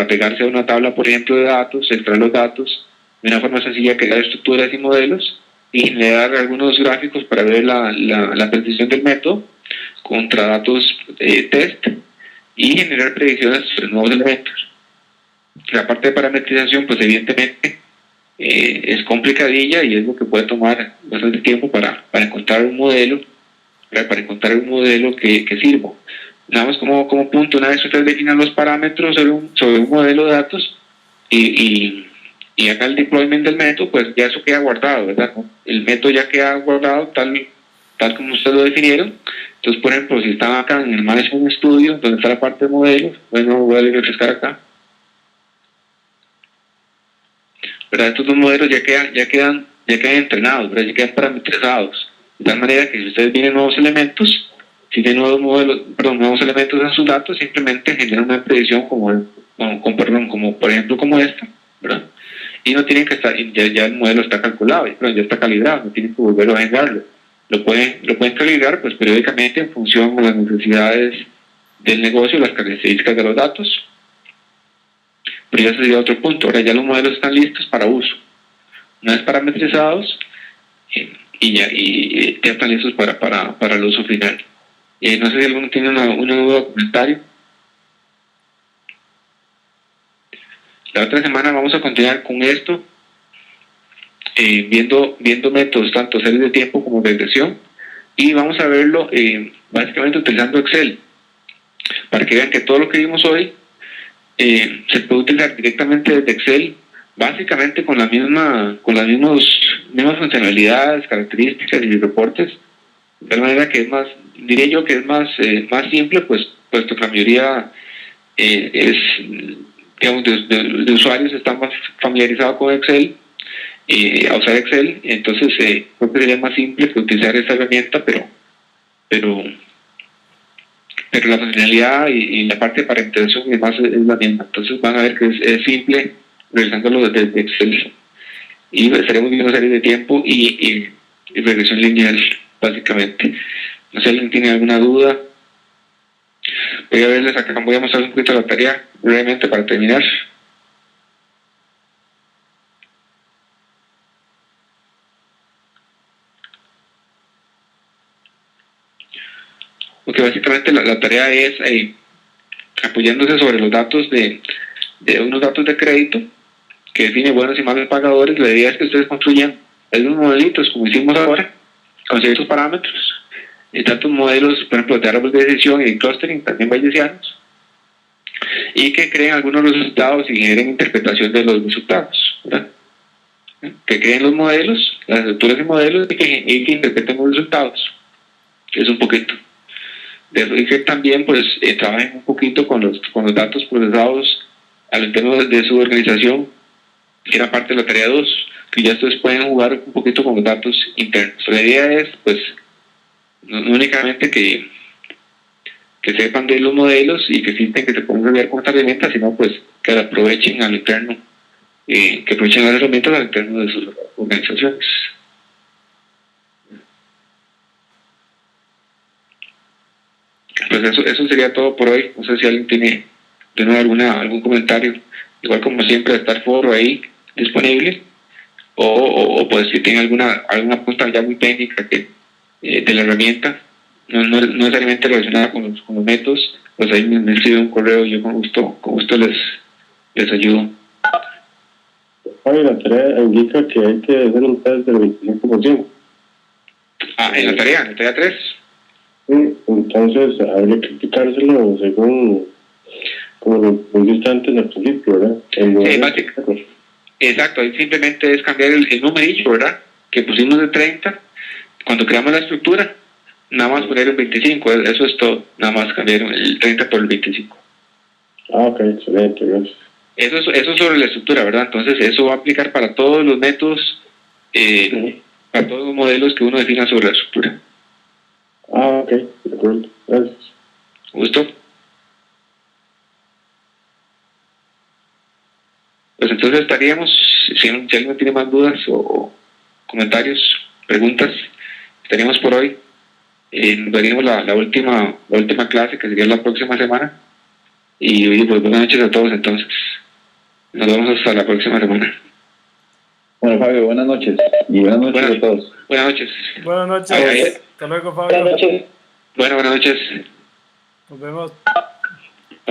pegarse a una tabla, por ejemplo, de datos, extraer los datos de una forma sencilla, crear estructuras y modelos y generar algunos gráficos para ver la precisión del método contra datos test y generar predicciones sobre nuevos elementos. La parte de parametrización, pues evidentemente es complicadilla y es lo que puede tomar bastante tiempo para encontrar un modelo, que sirva. Nada más como punto, una vez ustedes definan los parámetros sobre un modelo de datos y acá el deployment del método, pues ya eso queda guardado, ¿verdad? El método ya queda guardado tal como ustedes lo definieron. Entonces, por ejemplo, si están acá en el Management Studio, donde está la parte de modelos, bueno, voy a refrescar acá. ¿Verdad? Estos dos modelos ya quedan entrenados, ¿verdad? Ya quedan parametrizados. De tal manera que si ustedes tienen nuevos elementos, si tienen nuevos elementos en sus datos, simplemente generan una predicción como por ejemplo como esta, ¿verdad? Y no tienen que estar, ya el modelo está calculado, ya está calibrado, no tienen que volverlo a generarlo. Lo pueden calibrar pues periódicamente en función de las necesidades del negocio y las características de los datos. Pero ya sería otro punto. Ahora ya los modelos están listos para uso. Una vez parametrizados y ya están listos para el uso final. No sé si alguno tiene una duda o comentario. La otra semana vamos a continuar con esto, viendo métodos tanto series de tiempo como regresión, y vamos a verlo básicamente utilizando Excel, para que vean que todo lo que vimos hoy se puede utilizar directamente desde Excel, básicamente con las mismas funcionalidades, características y reportes, de tal manera que es más, diría yo que es más simple, puesto que la mayoría digamos, de usuarios están más familiarizados con Excel, a usar Excel. Entonces creo que sería más simple que utilizar esta herramienta, pero la funcionalidad y la parte de parentelación y demás es la misma. Entonces van a ver que es simple realizándolo desde Excel, y estaremos viendo una serie de tiempo y regresión lineal, básicamente. No sé si alguien tiene alguna duda. Voy a verles acá, voy a mostrar un poquito la tarea brevemente para terminar. Porque básicamente la tarea es apoyándose sobre los datos de unos datos de crédito que define buenos y malos pagadores. La idea es que ustedes construyan algunos modelitos, como hicimos ahora, con ciertos parámetros, y tantos modelos, por ejemplo, de árboles de decisión y de clustering, también bayesianos, y que creen algunos resultados y generen interpretación de los resultados, ¿verdad? Que creen los modelos, las estructuras de modelos, y que interpreten los resultados. Es un poquito. Y que también pues trabajen un poquito con los datos procesados al interno de su organización, que era parte de la tarea 2, que ya ustedes pueden jugar un poquito con los datos internos. La idea es pues no únicamente que sepan de los modelos y que existen, que se pueden enviar con esta herramienta, sino pues que la aprovechen al interno, que aprovechen las herramientas al interno de sus organizaciones. Pues eso sería todo por hoy. No sé si alguien tiene de nuevo algún comentario. Igual como siempre está el foro ahí disponible, o pues si tiene alguna pregunta ya muy técnica de la herramienta, no necesariamente relacionada con los métodos, pues ahí me escribe un correo y yo con gusto les ayudo. Oye, la tarea indica que hay que hacer un test del 25%. En la tarea 3. Sí, entonces habría que explicárselo según como lo dijiste antes al principio, ¿verdad? Sí, básicamente. Exacto, ahí simplemente es cambiar el numerillo, ¿verdad? Que pusimos de 30 cuando creamos la estructura, nada más poner un 25, eso es todo, nada más cambiar el 30 por el 25. Ok, excelente, gracias. Eso sobre la estructura, ¿verdad? Entonces eso va a aplicar para todos los métodos, para todos los modelos que uno defina sobre la estructura. Ok, de acuerdo, gracias. ¿Gusto? Pues entonces estaríamos, si alguien tiene más dudas o comentarios, preguntas, estaríamos por hoy. Nos veríamos la última clase, que sería la próxima semana. Y pues buenas noches a todos entonces. Nos vemos hasta la próxima semana. Bueno, Fabio, buenas noches. Y buenas noches a todos. Buenas noches. Buenas noches. Hasta luego, Fabio. Buenas noches. Buenas noches. Nos vemos.